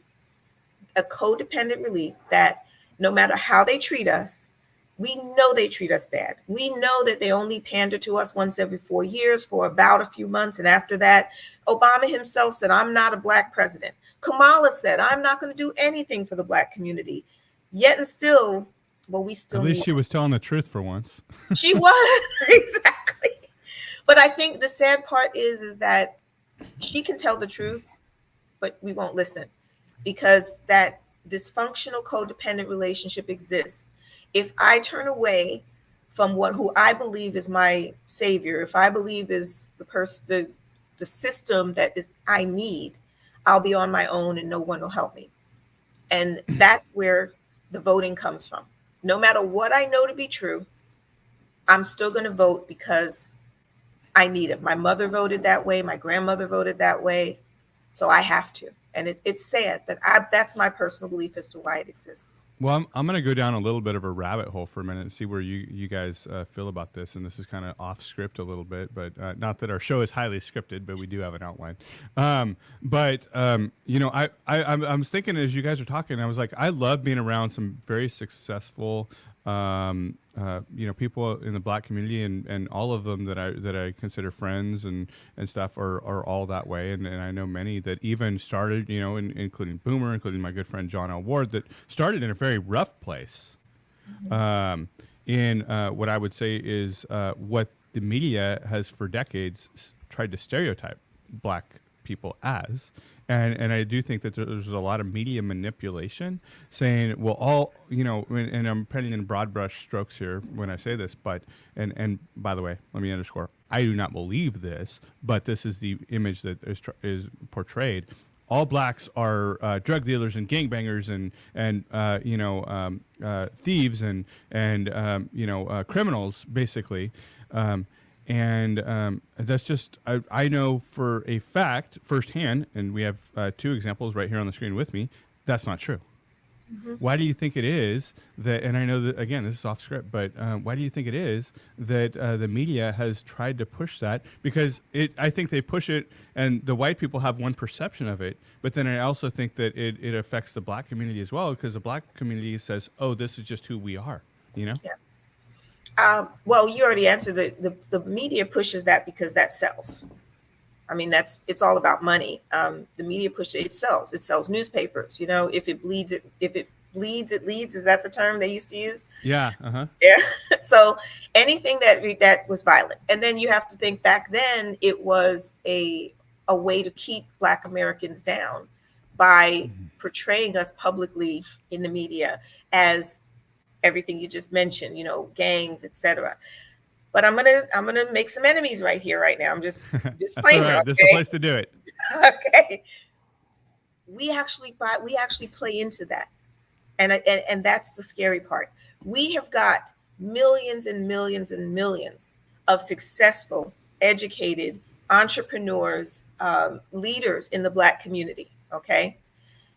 [SPEAKER 6] a codependent belief that no matter how they treat us, we know they treat us bad. We know that they only pander to us once every 4 years for about a few months. And after that, Obama himself said, I'm not a Black president. Kamala said, I'm not going to do anything for the Black community. Yet and still, we still.
[SPEAKER 1] At least she was telling the truth for once.
[SPEAKER 6] She was, exactly. But I think the sad part is that she can tell the truth, but we won't listen because that dysfunctional codependent relationship exists. If I turn away from who I believe is my savior, if I believe is the system that I need, I'll be on my own and no one will help me. And that's where the voting comes from. No matter what I know to be true, I'm still going to vote because I need it. My mother voted that way. My grandmother voted that way. So I have to. And it's sad, but that's my personal belief as to why it exists.
[SPEAKER 1] Well, I'm going to go down a little bit of a rabbit hole for a minute and see where you guys feel about this. And this is kind of off script a little bit, but not that our show is highly scripted, but we do have an outline. I was thinking as you guys are talking, I was like, I love being around some very successful people in the Black community and all of them that I consider friends and stuff are all that way. And I know many that even started, including Boomer, including my good friend John L. Ward, that started in a very rough place. In what I would say is what the media has for decades tried to stereotype Black people as. And I do think that there's a lot of media manipulation saying, well, all, and I'm painting in broad brush strokes here when I say this, but, and by the way, let me underscore, I do not believe this, but this is the image that is portrayed. All Blacks are drug dealers and gangbangers and thieves and criminals, basically. And that's just, I know for a fact firsthand, and we have two examples right here on the screen with me, that's not true. Mm-hmm. Why do you think it is that, and I know that, again, this is off script, but why do you think it is that the media has tried to push that? Because I think they push it, and the white people have one perception of it, but then I also think that it affects the Black community as well, because the Black community says, oh, this is just who we are, Yeah.
[SPEAKER 6] Well, you already answered the media pushes that because that sells. I mean, it's all about money. The media pushes it sells. It sells newspapers. If it bleeds, it leads. Is that the term they used to use?
[SPEAKER 1] Yeah. Uh-huh.
[SPEAKER 6] Yeah. So anything that was violent, and then you have to think back then it was a way to keep Black Americans down by portraying us publicly in the media as everything you just mentioned, gangs, etc. But I'm gonna make some enemies right here, right now. I'm just disclaimer.
[SPEAKER 1] Right.
[SPEAKER 6] Okay?
[SPEAKER 1] This is the place to do it.
[SPEAKER 6] Okay. We actually play into that, and that's the scary part. We have got millions and millions and millions of successful, educated entrepreneurs, leaders in the Black community. Okay,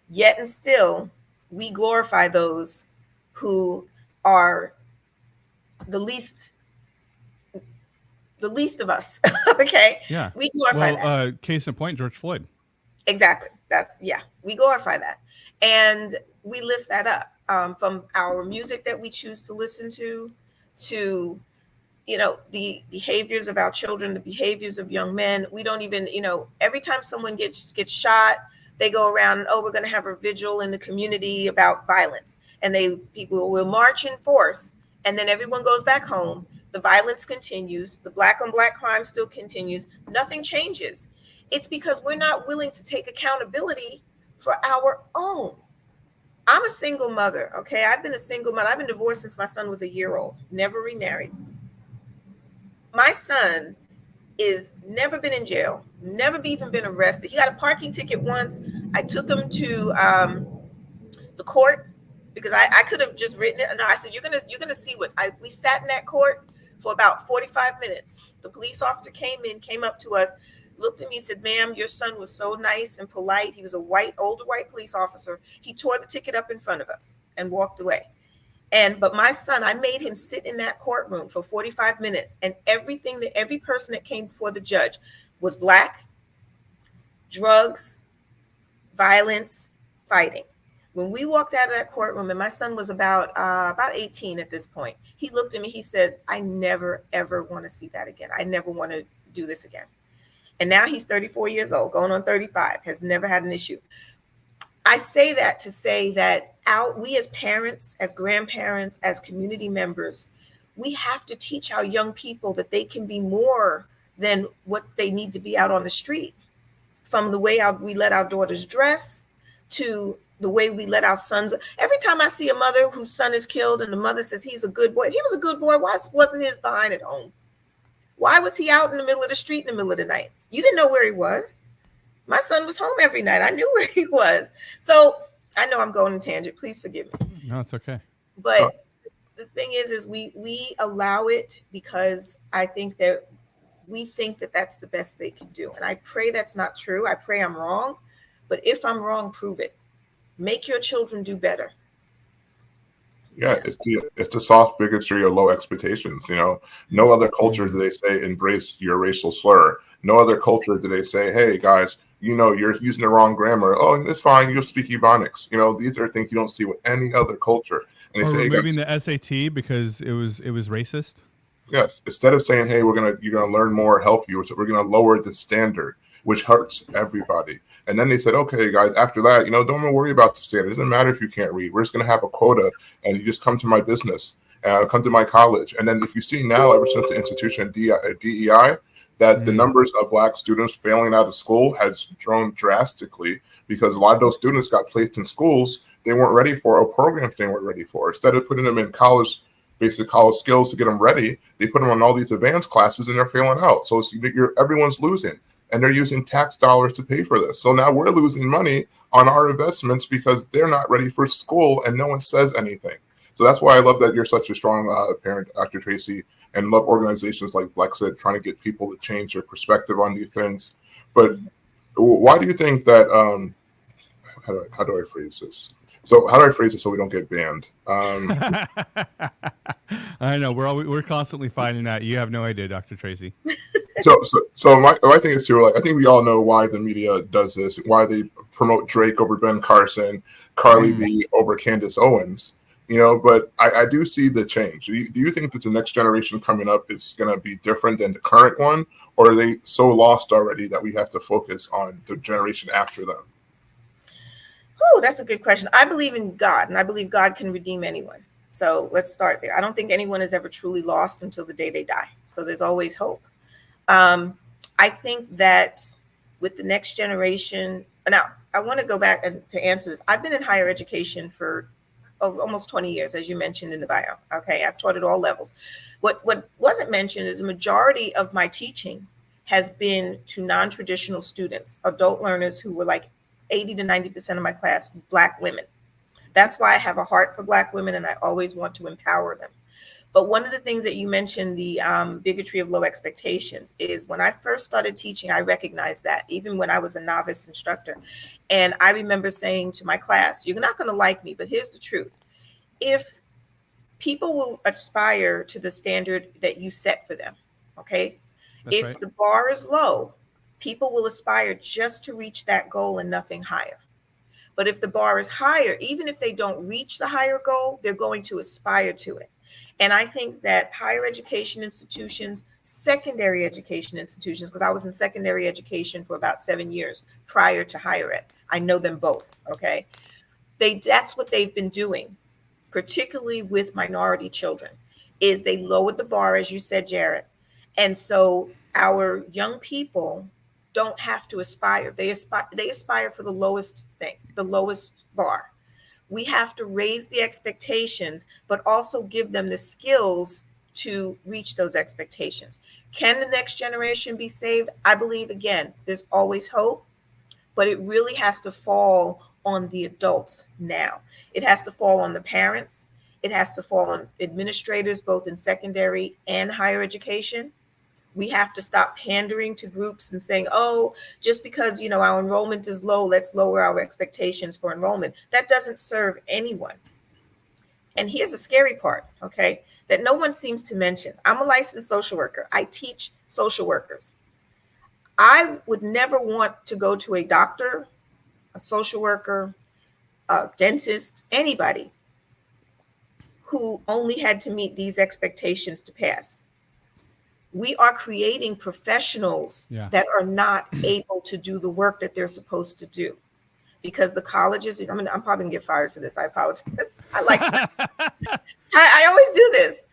[SPEAKER 6] yet and still, we glorify those who are the least of us. Okay.
[SPEAKER 1] Yeah.
[SPEAKER 6] We glorify that.
[SPEAKER 1] Case in point, George Floyd.
[SPEAKER 6] Exactly. We glorify that. And we lift that up from our music that we choose to listen to the behaviors of our children, the behaviors of young men. We don't even, every time someone gets shot, they go around, we're going to have a vigil in the community about violence. And people will march in force, and then everyone goes back home. The violence continues. The Black on Black crime still continues. Nothing changes. It's because we're not willing to take accountability for our own. I'm a single mother, okay? I've been a single mother. I've been divorced since my son was a year old, never remarried. My son is never been in jail, never even been arrested. He got a parking ticket once. I took him to the court, because I could have just written it. No, I said, you're gonna see what we sat in that court for about 45 minutes. The police officer came up to us, looked at me, said, ma'am, your son was so nice and polite. He was older white police officer. He tore the ticket up in front of us and walked away. But my son, I made him sit in that courtroom for 45 minutes, and every person that came before the judge was Black, drugs, violence, fighting. When we walked out of that courtroom, and my son was about 18 at this point, he looked at me, he says, I never, ever want to see that again. I never want to do this again. And now he's 34 years old, going on 35, has never had an issue. I say that to say that we as parents, as grandparents, as community members, we have to teach our young people that they can be more than what they need to be out on the street. From the way we let our daughters dress to the way we let our sons. Every time I see a mother whose son is killed and the mother says he's a good boy, if he was a good boy, why wasn't his behind at home? Why was he out in the middle of the street in the middle of the night? You didn't know where he was. My son was home every night. I knew where he was. So I know I'm going on a tangent. Please forgive me.
[SPEAKER 1] No, it's okay.
[SPEAKER 6] But the thing is we allow it because we think that that's the best they can do. And I pray that's not true. I pray I'm wrong. But if I'm wrong, prove it. Make your children do better.
[SPEAKER 2] Yeah, it's the soft bigotry or low expectations. No other culture do they say embrace your racial slur. No other culture do they say, hey guys, you're using the wrong grammar. Oh, it's fine. You'll speak Ebonics. These are things you don't see with any other culture. And they
[SPEAKER 1] Or
[SPEAKER 2] say,
[SPEAKER 1] removing the SAT because it was racist.
[SPEAKER 2] Yes, instead of saying, hey, you're gonna learn more, help you, we're gonna lower the standard, which hurts everybody. And then they said, okay, guys, after that, don't even worry about the standard. It doesn't matter if you can't read. We're just gonna have a quota, and you just come to my business, come to my college. And then if you see now, ever since the institution DEI, that the numbers of Black students failing out of school has grown drastically because a lot of those students got placed in schools they weren't ready for, or programs they weren't ready for. Instead of putting them in basic college skills to get them ready, they put them on all these advanced classes and they're failing out. So everyone's losing, and they're using tax dollars to pay for this. So now we're losing money on our investments because they're not ready for school and no one says anything. So that's why I love that you're such a strong parent, Dr. Tracey, and love organizations like Blexit trying to get people to change their perspective on these things. But why do you think that, how do I phrase this? So how do I phrase it so we don't get banned?
[SPEAKER 1] I know we're constantly fighting that. You have no idea, Dr. Tracey.
[SPEAKER 2] So my thing is too. I think we all know why the media does this. Why they promote Drake over Ben Carson, Carly B over Candace Owens. But I do see the change. Do you think that the next generation coming up is going to be different than the current one, or are they so lost already that we have to focus on the generation after them?
[SPEAKER 6] Oh, that's a good question. I believe in God, and I believe God can redeem anyone. So let's start there. I don't think anyone is ever truly lost until the day they die. So there's always hope. I think that with the next generation, now I want to go back and to answer this. I've been in higher education for almost 20 years, as you mentioned in the bio. Okay, I've taught at all levels. What wasn't mentioned is a majority of my teaching has been to non-traditional students, adult learners who were like 80 to 90% of my class, Black women. That's why I have a heart for Black women, and I always want to empower them. But one of the things that you mentioned, the bigotry of low expectations, is when I first started teaching, I recognized that even when I was a novice instructor. And I remember saying to my class, you're not going to like me, but here's the truth. If people will aspire to the standard that you set for them, okay? That's right. The bar is low, people will aspire just to reach that goal and nothing higher. But if the bar is higher, even if they don't reach the higher goal, they're going to aspire to it. And I think that higher education institutions, secondary education institutions, because I was in secondary education for about 7 years prior to higher ed. I know them both, okay? That's what they've been doing, particularly with minority children, is they lowered the bar, as you said, Jared. And so our young people don't have to aspire. They aspire for the lowest thing, the lowest bar. We have to raise the expectations, but also give them the skills to reach those expectations. Can the next generation be saved? I believe, again, there's always hope, but it really has to fall on the adults now. It has to fall on the parents. It has to fall on administrators, both in secondary and higher education. We have to stop pandering to groups and saying, oh, just because, our enrollment is low, let's lower our expectations for enrollment. That doesn't serve anyone. And here's the scary part, okay, that no one seems to mention. I'm a licensed social worker. I teach social workers. I would never want to go to a doctor, a social worker, a dentist, anybody who only had to meet these expectations to pass. We are creating professionals that are not able to do the work that they're supposed to do because the colleges, I'm probably gonna get fired for this. I apologize. I always do this.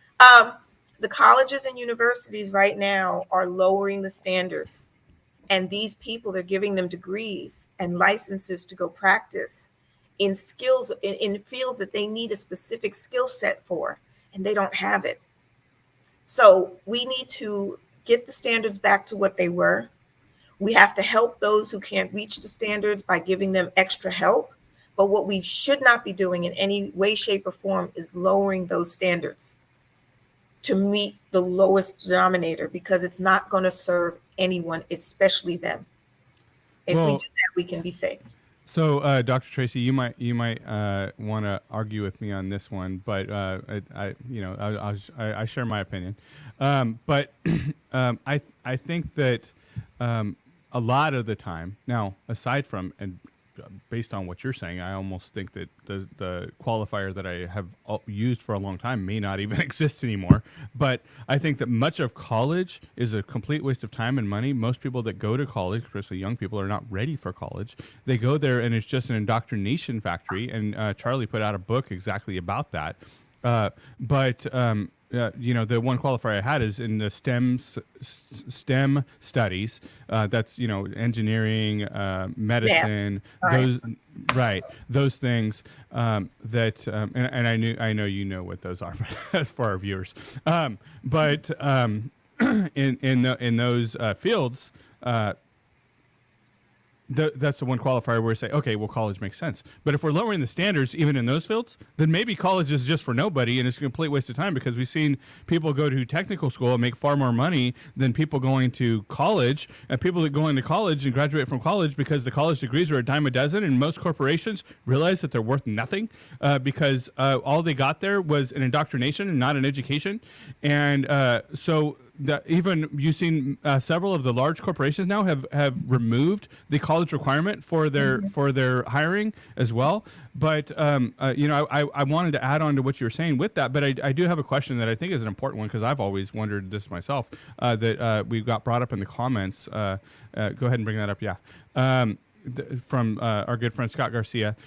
[SPEAKER 6] The colleges and universities right now are lowering the standards, and these people, they're giving them degrees and licenses to go practice in skills, in fields that they need a specific skill set for, and they don't have it. So we need to get the standards back to what they were. We have to help those who can't reach the standards by giving them extra help. But what we should not be doing in any way, shape, or form is lowering those standards to meet the lowest denominator, because it's not going to serve anyone, especially them. If we do that, we can be saved.
[SPEAKER 1] So, Dr. Tracey, you might want to argue with me on this one, but I share my opinion. But I think that a lot of the time, now aside from and based on what you're saying, I almost think that the qualifier that I have used for a long time may not even exist anymore. But I think that much of college is a complete waste of time and money. Most people that go to college, especially young people, are not ready for college. They go there and it's just an indoctrination factory. And Charlie put out a book exactly about that. The one qualifier I had is in the STEM studies. That's engineering, medicine, those things. And I know you know what those are as for our viewers. In those fields. That's the one qualifier where we say, okay, well, college makes sense. But if we're lowering the standards even in those fields, then maybe college is just for nobody, and it's a complete waste of time, because we've seen people go to technical school and make far more money than people going to college, and people that go into college and graduate from college because the college degrees are a dime a dozen, and most corporations realize that they're worth nothing because all they got there was an indoctrination and not an education. And so even you've seen several of the large corporations now have removed the college requirement for their hiring as well. But I wanted to add on to what you were saying with that. But I do have a question that I think is an important one, because I've always wondered this myself. That we got brought up in the comments. Go ahead and bring that up. Yeah. From our good friend Scott Garcia,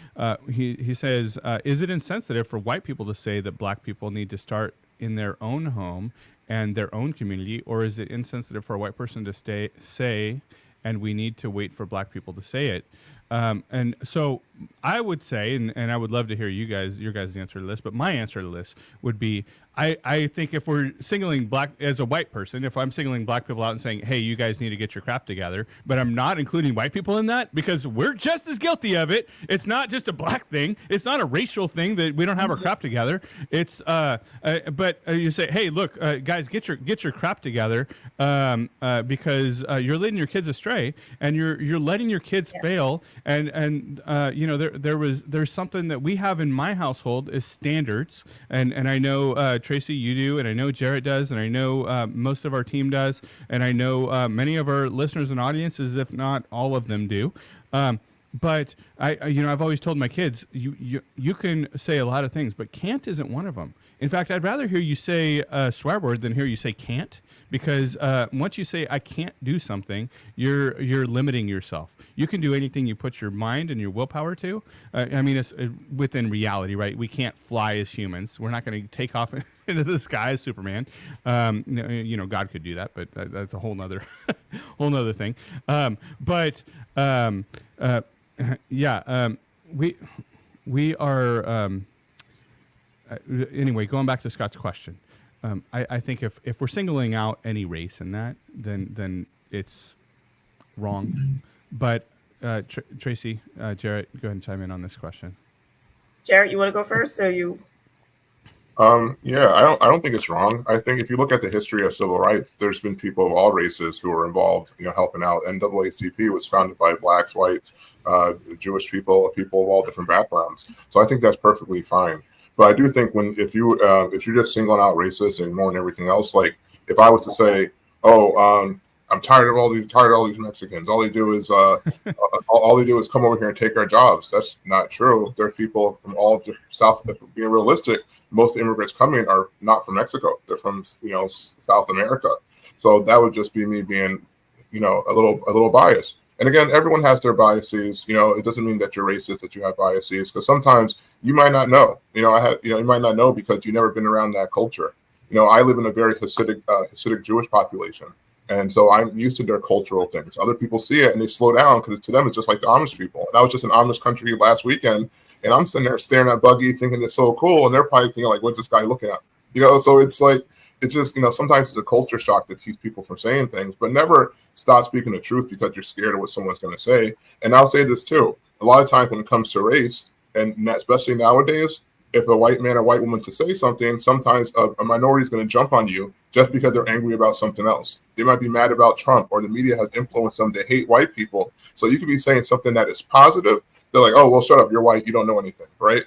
[SPEAKER 1] he says, "Is it insensitive for white people to say that black people need to start in their own home and their own community, or is it insensitive for a white person to say, and we need to wait for black people to say it?" And so I would say, and I would love to hear your guys' answer to this, but my answer to this would be, I think if we're singling black, as a white person, if I'm singling black people out and saying, hey, you guys need to get your crap together, but I'm not including white people in that because we're just as guilty of it. It's not just a black thing. It's not a racial thing that we don't have our crap together. It's, but you say, hey, look, guys, get your crap together because you're leading your kids astray, and you're letting your kids fail. And there's something that we have in my household is standards, and I know Tracey, you do, and I know Jarrett does, and I know most of our team does, and I know many of our listeners and audiences, if not all of them, do. But I've always told my kids, you can say a lot of things, but can't isn't one of them. In fact, I'd rather hear you say a swear word than hear you say can't, because once you say I can't do something, you're limiting yourself. You can do anything you put your mind and your willpower to. It's within reality, right? We can't fly as humans. We're not going to take off into the sky as Superman. God could do that, but that's a whole nother thing. We are. Anyway, going back to Scott's question, I think if we're singling out any race in that, then it's wrong. But Tracey, Jarrett, go ahead and chime in on this question.
[SPEAKER 6] Jarrett, you want to go first? So you.
[SPEAKER 2] I don't think it's wrong. I think if you look at the history of civil rights, there's been people of all races who were involved, helping out. NAACP was founded by blacks, whites, Jewish people of all different backgrounds. So I think that's perfectly fine. But I do think if you're just singling out racists and ignoring everything else, like if I was to say, I'm tired of all these Mexicans. All they do is come over here and take our jobs. That's not true. There are people from all South. Being realistic, most immigrants coming are not from Mexico. They're from South America. So that would just be me being a little biased. And again, everyone has their biases. It doesn't mean that you're racist, that you have biases, because sometimes you might not know. You might not know because you've never been around that culture. I live in a very Hasidic Jewish population. And so I'm used to their cultural things. Other people see it and they slow down because to them it's just like the Amish people. And I was just in Amish country last weekend, and I'm sitting there staring at Buggy thinking it's so cool, and they're probably thinking like, what's this guy looking at? So it's like, it's just, sometimes it's a culture shock that keeps people from saying things, but never stop speaking the truth because you're scared of what someone's going to say. And I'll say this too, a lot of times when it comes to race, and especially nowadays, if a white man or white woman to say something, sometimes a minority is going to jump on you just because they're angry about something else. They might be mad about Trump, or the media has influenced them to hate white people. So you could be saying something that is positive, they're like, oh, well, shut up, you're white, you don't know anything, right?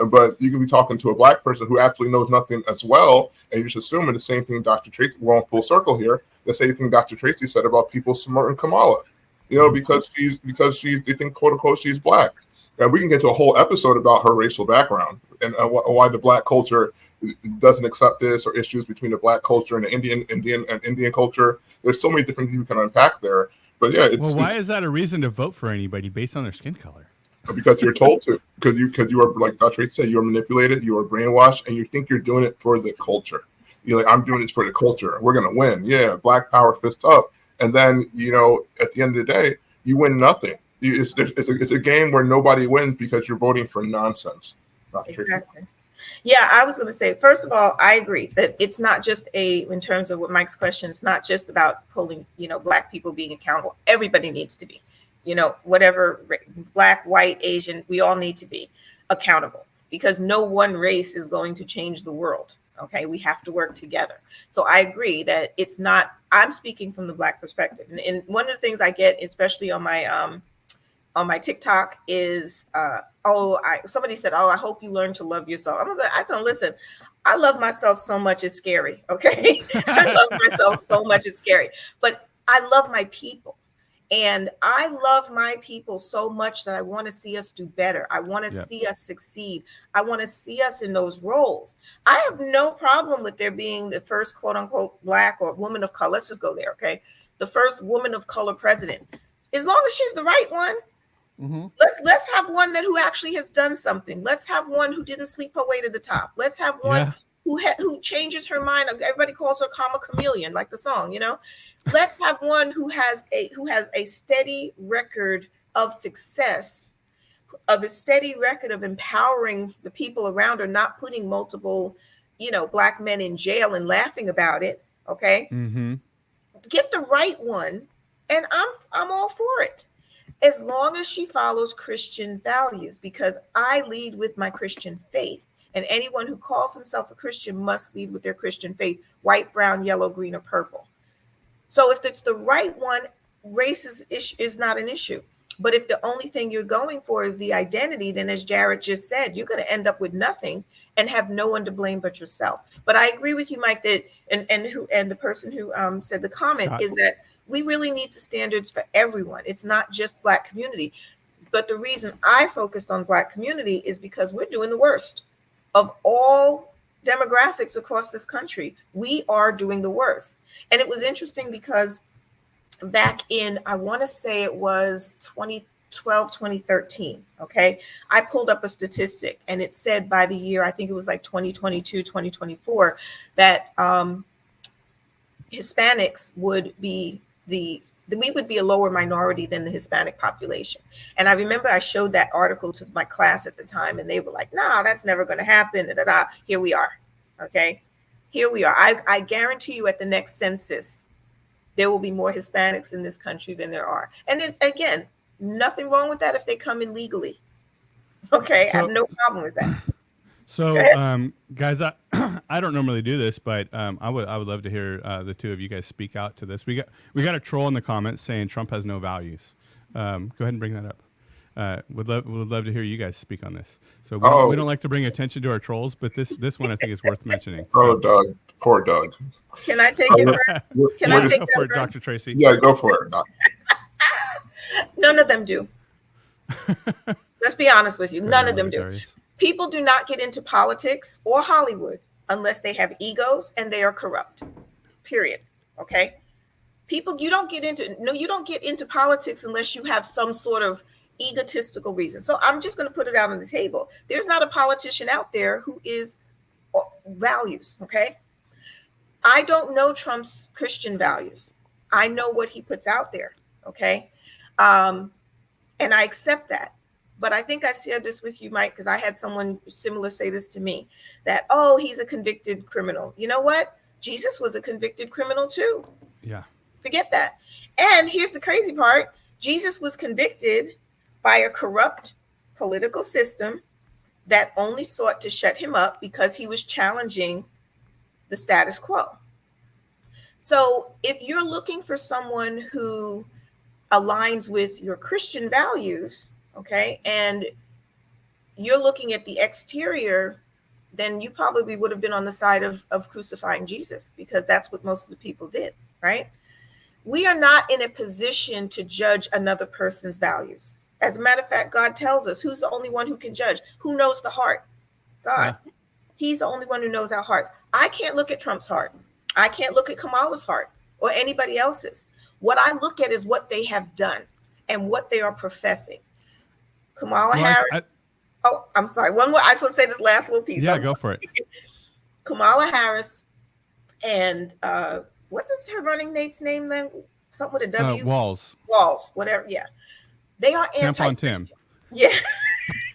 [SPEAKER 2] But you can be talking to a black person who absolutely knows nothing as well, and you're just assuming the same thing Dr. Tracey, we're on full circle here, the same thing Dr. Tracey said about people smirking Kamala, because they think, quote unquote, she's black. And we can get to a whole episode about her racial background and why the black culture doesn't accept this, or issues between the black culture and the Indian culture. There's so many different things we can unpack there. But yeah,
[SPEAKER 1] why is that a reason to vote for anybody based on their skin color?
[SPEAKER 2] Because you're told to, because you are, like Dr. Tracey said, you are manipulated, you are brainwashed, and you think you're doing it for the culture. You're like, I'm doing this for the culture. We're gonna win. Yeah, black power, fist up. And then at the end of the day, you win nothing. It's a game where nobody wins because you're voting for nonsense.
[SPEAKER 6] Exactly. Yeah, I was going to say, first of all, I agree that it's not just in terms of what Mike's question, it's not just about pulling, black people being accountable. Everybody needs to be, whatever, black, white, Asian, we all need to be accountable, because no one race is going to change the world. Okay, we have to work together. So I agree that it's not, I'm speaking from the black perspective. And one of the things I get, especially on my TikTok, is somebody said, I hope you learn to love yourself. I tell them, listen, I love myself so much it's scary. Okay. I love myself so much it's scary, but I love my people. And I love my people so much that I want to see us do better. I want to see us succeed. I want to see us in those roles. I have no problem with there being the first quote unquote black or woman of color. Let's just go there. Okay. The first woman of color president, as long as she's the right one. Mm-hmm. Let's have one who actually has done something. Let's have one who didn't sleep her way to the top. Let's have one who changes her mind. Everybody calls her Karma Chameleon, like the song, Let's have one who has a steady record of success, of a steady record of empowering the people around her, not putting multiple, black men in jail and laughing about it. Okay. Mm-hmm. Get the right one, and I'm all for it, as long as she follows Christian values, because I lead with my Christian faith, and anyone who calls himself a Christian must lead with their Christian faith, white, brown, yellow, green, or purple. So if it's the right one, race is not an issue. But if the only thing you're going for is the identity, then as Jared just said, you're going to end up with nothing and have no one to blame but yourself. But I agree with you, Mike, that and the person who said the comment is that we really need to standards for everyone. It's not just black community. But the reason I focused on black community is because we're doing the worst of all demographics across this country. We are doing the worst. And it was interesting because back in, I want to say it was 2012, 2013. Okay. I pulled up a statistic and it said by the year, I think it was like 2022, 2024, that Hispanics would be we would be a lower minority than the Hispanic population. And I remember I showed that article to my class at the time, and they were like, nah, that's never going to happen. Here we are. Okay. Here we are. I guarantee you at the next census, there will be more Hispanics in this country than there are. And again, nothing wrong with that if they come in legally. Okay. I have no problem with that.
[SPEAKER 1] So, guys, I don't normally do this, but I would love to hear the two of you guys speak out to this. We got a troll in the comments saying Trump has no values. Go ahead and bring that up. Would love to hear you guys speak on this. So we don't like to bring attention to our trolls, but this one I think is worth mentioning.
[SPEAKER 2] Oh, Doug, poor Doug.
[SPEAKER 6] Can I take it first? Can I take
[SPEAKER 1] it first, Dr. Tracey?
[SPEAKER 2] Yeah, go for it.
[SPEAKER 6] None of them do. Let's be honest with you. None of them do. People do not get into politics or Hollywood unless they have egos and they are corrupt. Period. Okay. You don't get into politics unless you have some sort of egotistical reason. So I'm just going to put it out on the table. There's not a politician out there who is values. Okay. I don't know Trump's Christian values. I know what he puts out there. Okay. And I accept that. But I think I shared this with you, Mike, because I had someone similar say this to me, that, oh, he's a convicted criminal. You know what? Jesus was a convicted criminal too.
[SPEAKER 1] Yeah.
[SPEAKER 6] Forget that. And here's the crazy part. Jesus was convicted by a corrupt political system that only sought to shut him up because he was challenging the status quo. So if you're looking for someone who aligns with your Christian values, Okay. And you're looking at the exterior, then you probably would have been on the side of crucifying Jesus, because that's what most of the people did, right? We are not in a position to judge another person's values. As a matter of fact, God tells us who's the only one who can judge, who knows the heart. God. Yeah. He's the only one who knows our hearts. I can't look at Trump's heart. I can't look at Kamala's heart or anybody else's. What I look at is what they have done and what they are professing. Kamala Harris. Oh, I'm sorry. One more. I just want to say this last little piece.
[SPEAKER 1] Yeah, go for it.
[SPEAKER 6] Kamala Harris and what's her running mate's name then? Something with a W.
[SPEAKER 1] Walls.
[SPEAKER 6] Walls. Whatever. Yeah. They are
[SPEAKER 1] anti-Tim.
[SPEAKER 6] Yeah.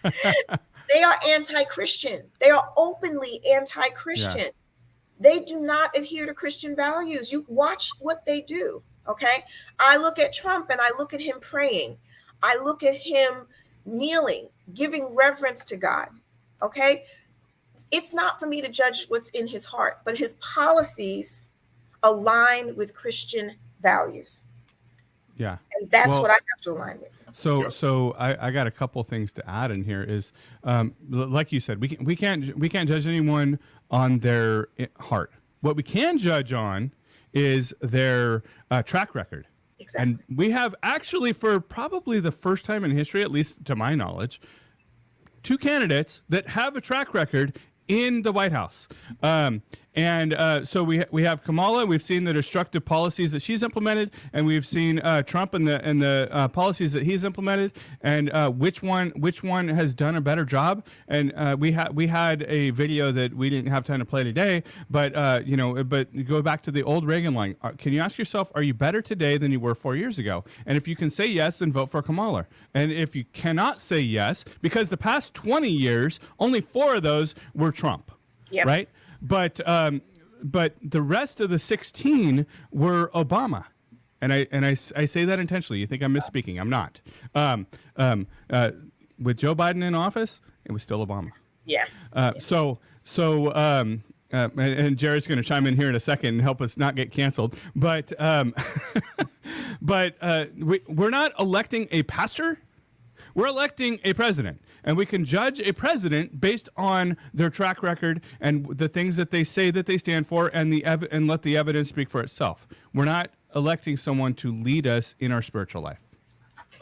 [SPEAKER 6] They are anti-Christian. They are openly anti-Christian. Yeah. They do not adhere to Christian values. You watch what they do. Okay. I look at Trump and I look at him praying. I look at him kneeling, giving reverence to God. Okay. It's not for me to judge what's in his heart, but his policies align with Christian values.
[SPEAKER 1] Yeah.
[SPEAKER 6] And that's what I have to align with.
[SPEAKER 1] So I got a couple things to add in here is, like you said, we can't judge anyone on their heart. What we can judge on is their track record. Exactly. And we have actually, for probably the first time in history, at least to my knowledge, 2 candidates that have a track record in the White House. So we have Kamala. We've seen the destructive policies that she's implemented, and we've seen Trump and the policies that he's implemented, and which one has done a better job. And we had a video that we didn't have time to play today, but but go back to the old Reagan line. Can you ask yourself, are you better today than you were 4 years ago? And if you can say yes, then vote for Kamala. And if you cannot say yes, because the past 20 years, only 4 of those were Trump, right? But the rest of the 16 were Obama, and I say that intentionally. You think I'm misspeaking? I'm not. With Joe Biden in office, it was still Obama.
[SPEAKER 6] Yeah.
[SPEAKER 1] And Jared's going to chime in here in a second and help us not get canceled. But we're not electing a pastor. We're electing a president. And we can judge a president based on their track record and the things that they say that they stand for, and and let the evidence speak for itself. We're not electing someone to lead us in our spiritual life.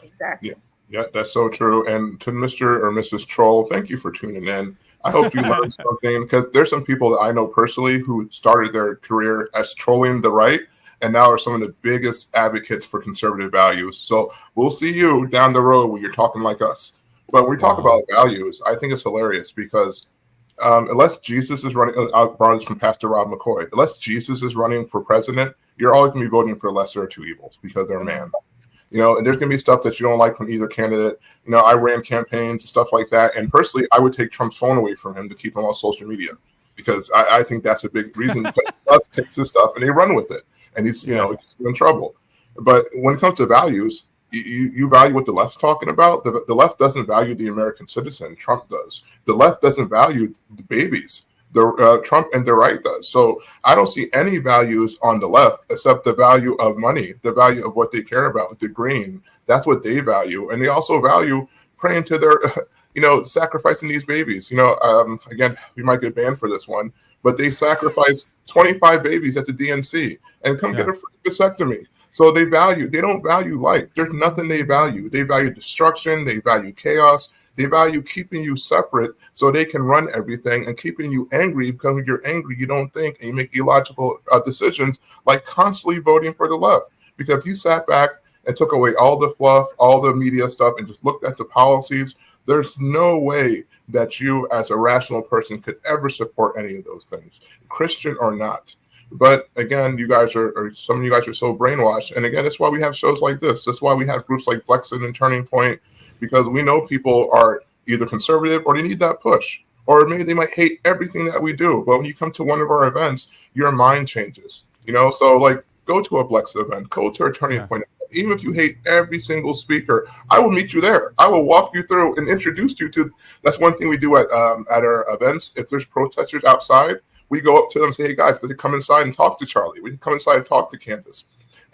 [SPEAKER 6] Exactly.
[SPEAKER 2] Yeah, that's so true. And to Mr. or Mrs. Troll, thank you for tuning in. I hope you learned something, because there's some people that I know personally who started their career as trolling the right and now are some of the biggest advocates for conservative values. So we'll see you down the road when you're talking like us. But when we talk about values, I think it's hilarious because unless Jesus is running, I brought this from Pastor Rob McCoy, unless Jesus is running for president, you're always going to be voting for lesser of 2 evils because they're man. And there's going to be stuff that you don't like from either candidate. I ran campaigns and stuff like that. And personally, I would take Trump's phone away from him to keep him on social media, because I think that's a big reason. Because he takes his stuff and they run with it. And he's he's in trouble. But when it comes to values, you value what the left's talking about. The left doesn't value the American citizen. Trump does. The left doesn't value the babies. Trump and the right does. So I don't see any values on the left except the value of money, the value of what they care about, the green. That's what they value. And they also value praying to their, sacrificing these babies. Again, we might get banned for this one, but they sacrificed 25 babies at the DNC and come get a free vasectomy. So they don't value life. There's nothing they value. They value destruction. They value chaos. They value keeping you separate so they can run everything, and keeping you angry, because when you're angry, you don't think and you make illogical decisions, like constantly voting for the left. Because if you sat back and took away all the fluff, all the media stuff, and just looked at the policies, there's no way that you as a rational person could ever support any of those things, Christian or not. But again, some of you guys are so brainwashed. And again, that's why we have shows like this. That's why we have groups like Blexit and Turning Point, because we know people are either conservative or they need that push, or maybe they might hate everything that we do. But when you come to one of our events, your mind changes, so like go to a Blexit event, go to a Turning Point. Even if you hate every single speaker, I will meet you there. I will walk you through and introduce you to. That's one thing we do at our events. If there's protesters outside, we go up to them and say, hey guys, they come inside and talk to Charlie. We come inside and talk to Candace.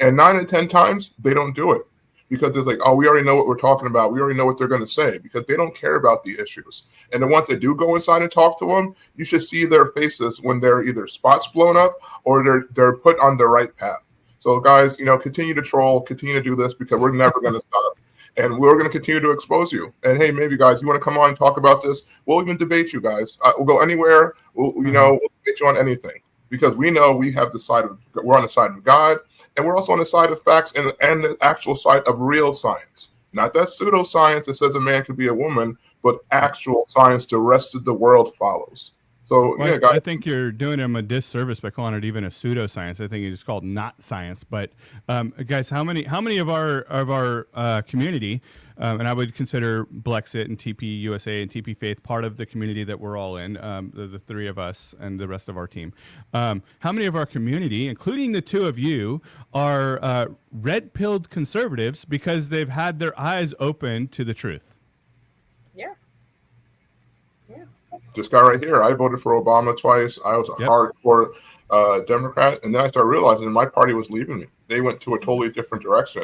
[SPEAKER 2] And 9 out of 10 times, they don't do it. because it's like, oh, we already know what we're talking about. We already know what they're going to say, because they don't care about the issues. And the ones that do go inside and talk to them, you should see their faces when they're either spots blown up or they're put on the right path. So guys, continue to troll, continue to do this, because we're never going to stop. And we're going to continue to expose you. And hey, maybe guys, you want to come on and talk about this? We'll even debate you guys. We'll go anywhere. We'll debate you on anything, because we know we're on the side of God, and we're also on the side of facts and the actual side of real science. Not that pseudoscience that says a man could be a woman, but actual science the rest of the world follows. So
[SPEAKER 1] well,
[SPEAKER 2] yeah, guys.
[SPEAKER 1] I think you're doing him a disservice by calling it even a pseudoscience. I think it's called not science. But guys, how many of our community, and I would consider Blexit and TP USA and TP Faith part of the community that we're all in, the three of us and the rest of our team. How many of our community, including the two of you, are red-pilled conservatives because they've had their eyes open to the truth?
[SPEAKER 2] This guy right here, I voted for Obama twice. I was a hardcore Democrat, and then I started realizing my party was leaving me. They went to a totally different direction,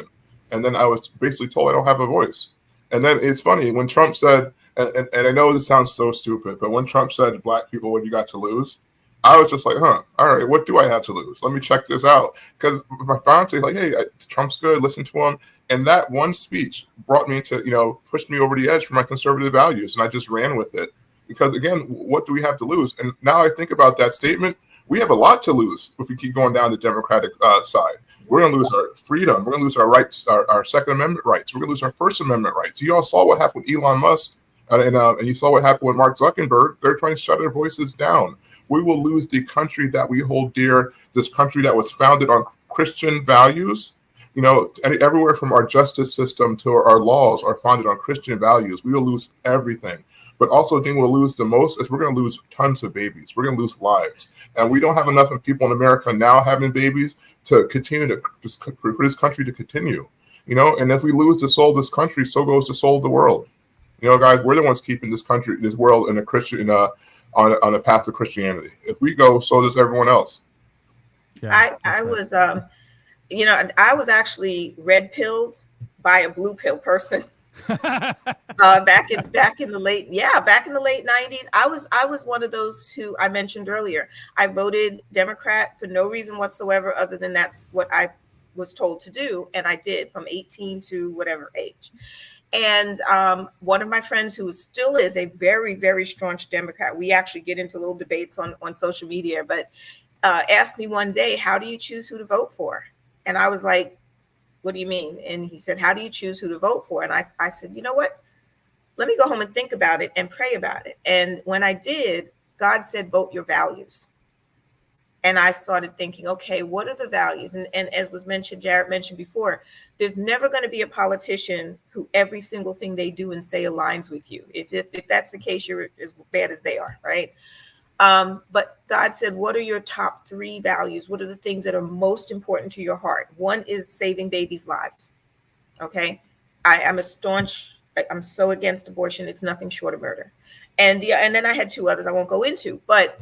[SPEAKER 2] and then I was basically told I don't have a voice. And then it's funny when Trump said, and I know this sounds so stupid, but when Trump said, "Black people, what do you got to lose?" I was just like, all right, what do I have to lose? Let me check this out. Because my fiance like, hey, Trump's good, listen to him. And that one speech brought me to, pushed me over the edge for my conservative values, and I just ran with it. Because again, what do we have to lose? And now I think about that statement, we have a lot to lose if we keep going down the Democratic side. We're going to lose our freedom. We're going to lose our rights, our Second Amendment rights. We're going to lose our First Amendment rights. You all saw what happened with Elon Musk, and you saw what happened with Mark Zuckerberg. They're trying to shut their voices down. We will lose the country that we hold dear, this country that was founded on Christian values. Everywhere from our justice system to our laws are founded on Christian values. We will lose everything. But also, the thing we'll lose the most is we're going to lose tons of babies. We're going to lose lives. And we don't have enough people in America now having babies to continue for this country to continue. And if we lose the soul of this country, so goes the soul of the world. Guys, we're the ones keeping this country, this world in a Christian, on a path to Christianity. If we go, so does everyone else.
[SPEAKER 6] Yeah, I was, I was actually red-pilled by a blue pill person. back in the late 90s. I was one of those who I mentioned earlier. I voted Democrat for no reason whatsoever other than that's what I was told to do, and I did from 18 to whatever age. And one of my friends who still is a very, very staunch Democrat, we actually get into little debates on social media, but asked me one day, how do you choose who to vote for? And I was like, what do you mean? And he said, how do you choose who to vote for? And I said, you know what? Let me go home and think about it and pray about it. And when I did, God said, vote your values. And I started thinking, okay, what are the values? And as was mentioned, Jared mentioned before, there's never going to be a politician who every single thing they do and say aligns with you. If that's the case, you're as bad as they are, right? But God said, what are your top 3 values? What are the things that are most important to your heart? One is saving babies' lives. Okay. I'm so against abortion. It's nothing short of murder. And then I had 2 others I won't go into, but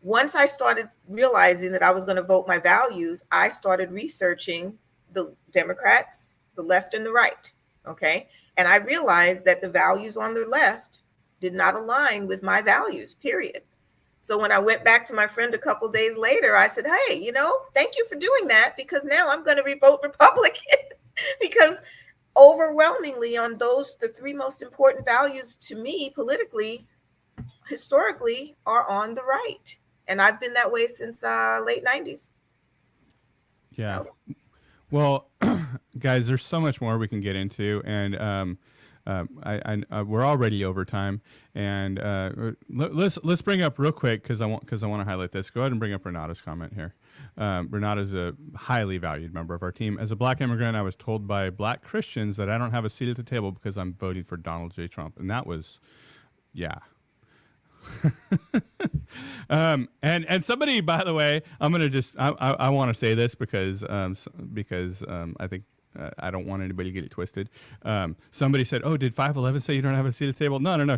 [SPEAKER 6] once I started realizing that I was going to vote my values, I started researching the Democrats, the left and the right. Okay. And I realized that the values on the left did not align with my values, period. So when I went back to my friend a couple of days later, I said, hey, thank you for doing that, because now I'm going to vote Republican because overwhelmingly on the 3 most important values to me politically, historically, are on the right. And I've been that way since late 90s.
[SPEAKER 1] Yeah. So. Well, guys, there's so much more we can get into. And we're already over time. And let's bring up real quick, because I want to highlight this. Go ahead and bring up Renata's comment here. Renata's a highly valued member of our team. As a Black immigrant, I was told by Black Christians that I don't have a seat at the table because I'm voting for Donald J. Trump. And that was, yeah. And somebody, by the way, I'm gonna just I want to say this because I think I don't want anybody to get it twisted. Somebody said, "Oh, did 511 say you don't have a seat at the table?" No.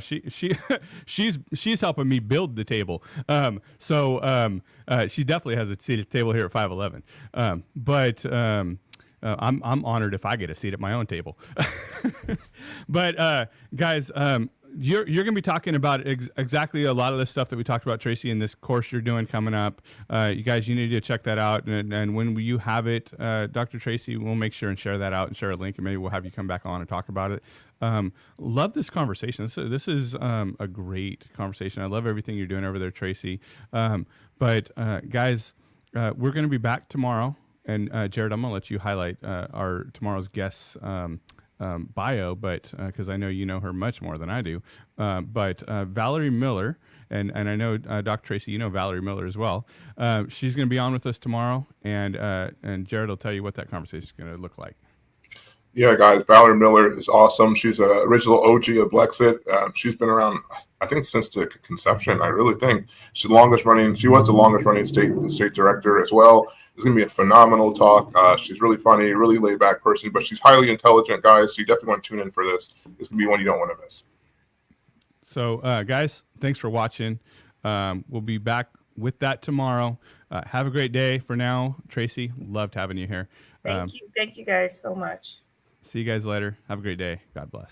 [SPEAKER 1] She's helping me build the table. So she definitely has a seat at the table here at 511. I'm honored if I get a seat at my own table. But guys, you're going to be talking about exactly a lot of the stuff that we talked about, Tracey, in this course you're doing coming up. You guys, you need to check that out. And when you have it, Dr. Tracey, we'll make sure and share that out and share a link, and maybe we'll have you come back on and talk about it. Love this conversation. This is a great conversation. I love everything you're doing over there, Tracey. But guys, we're going to be back tomorrow. And Jared, I'm going to let you highlight our tomorrow's guest's bio, but because I know you know her much more than I do. But Valerie Miller, and I know Dr. Tracey, you know Valerie Miller as well. She's going to be on with us tomorrow, and Jared will tell you what that conversation is going to look like.
[SPEAKER 2] Yeah, guys, Valerie Miller is awesome. She's an original OG of Blexit. She's been around, I think, since the conception. I really think she was the longest running state director as well. It's going to be a phenomenal talk. She's really funny, really laid back person, but she's highly intelligent, guys. So you definitely want to tune in for this. It's going to be one you don't want to miss.
[SPEAKER 1] So, guys, thanks for watching. We'll be back with that tomorrow. Have a great day. For now, Tracey, loved having you here.
[SPEAKER 6] Thank you. Thank you guys so much.
[SPEAKER 1] See you guys later. Have a great day. God bless.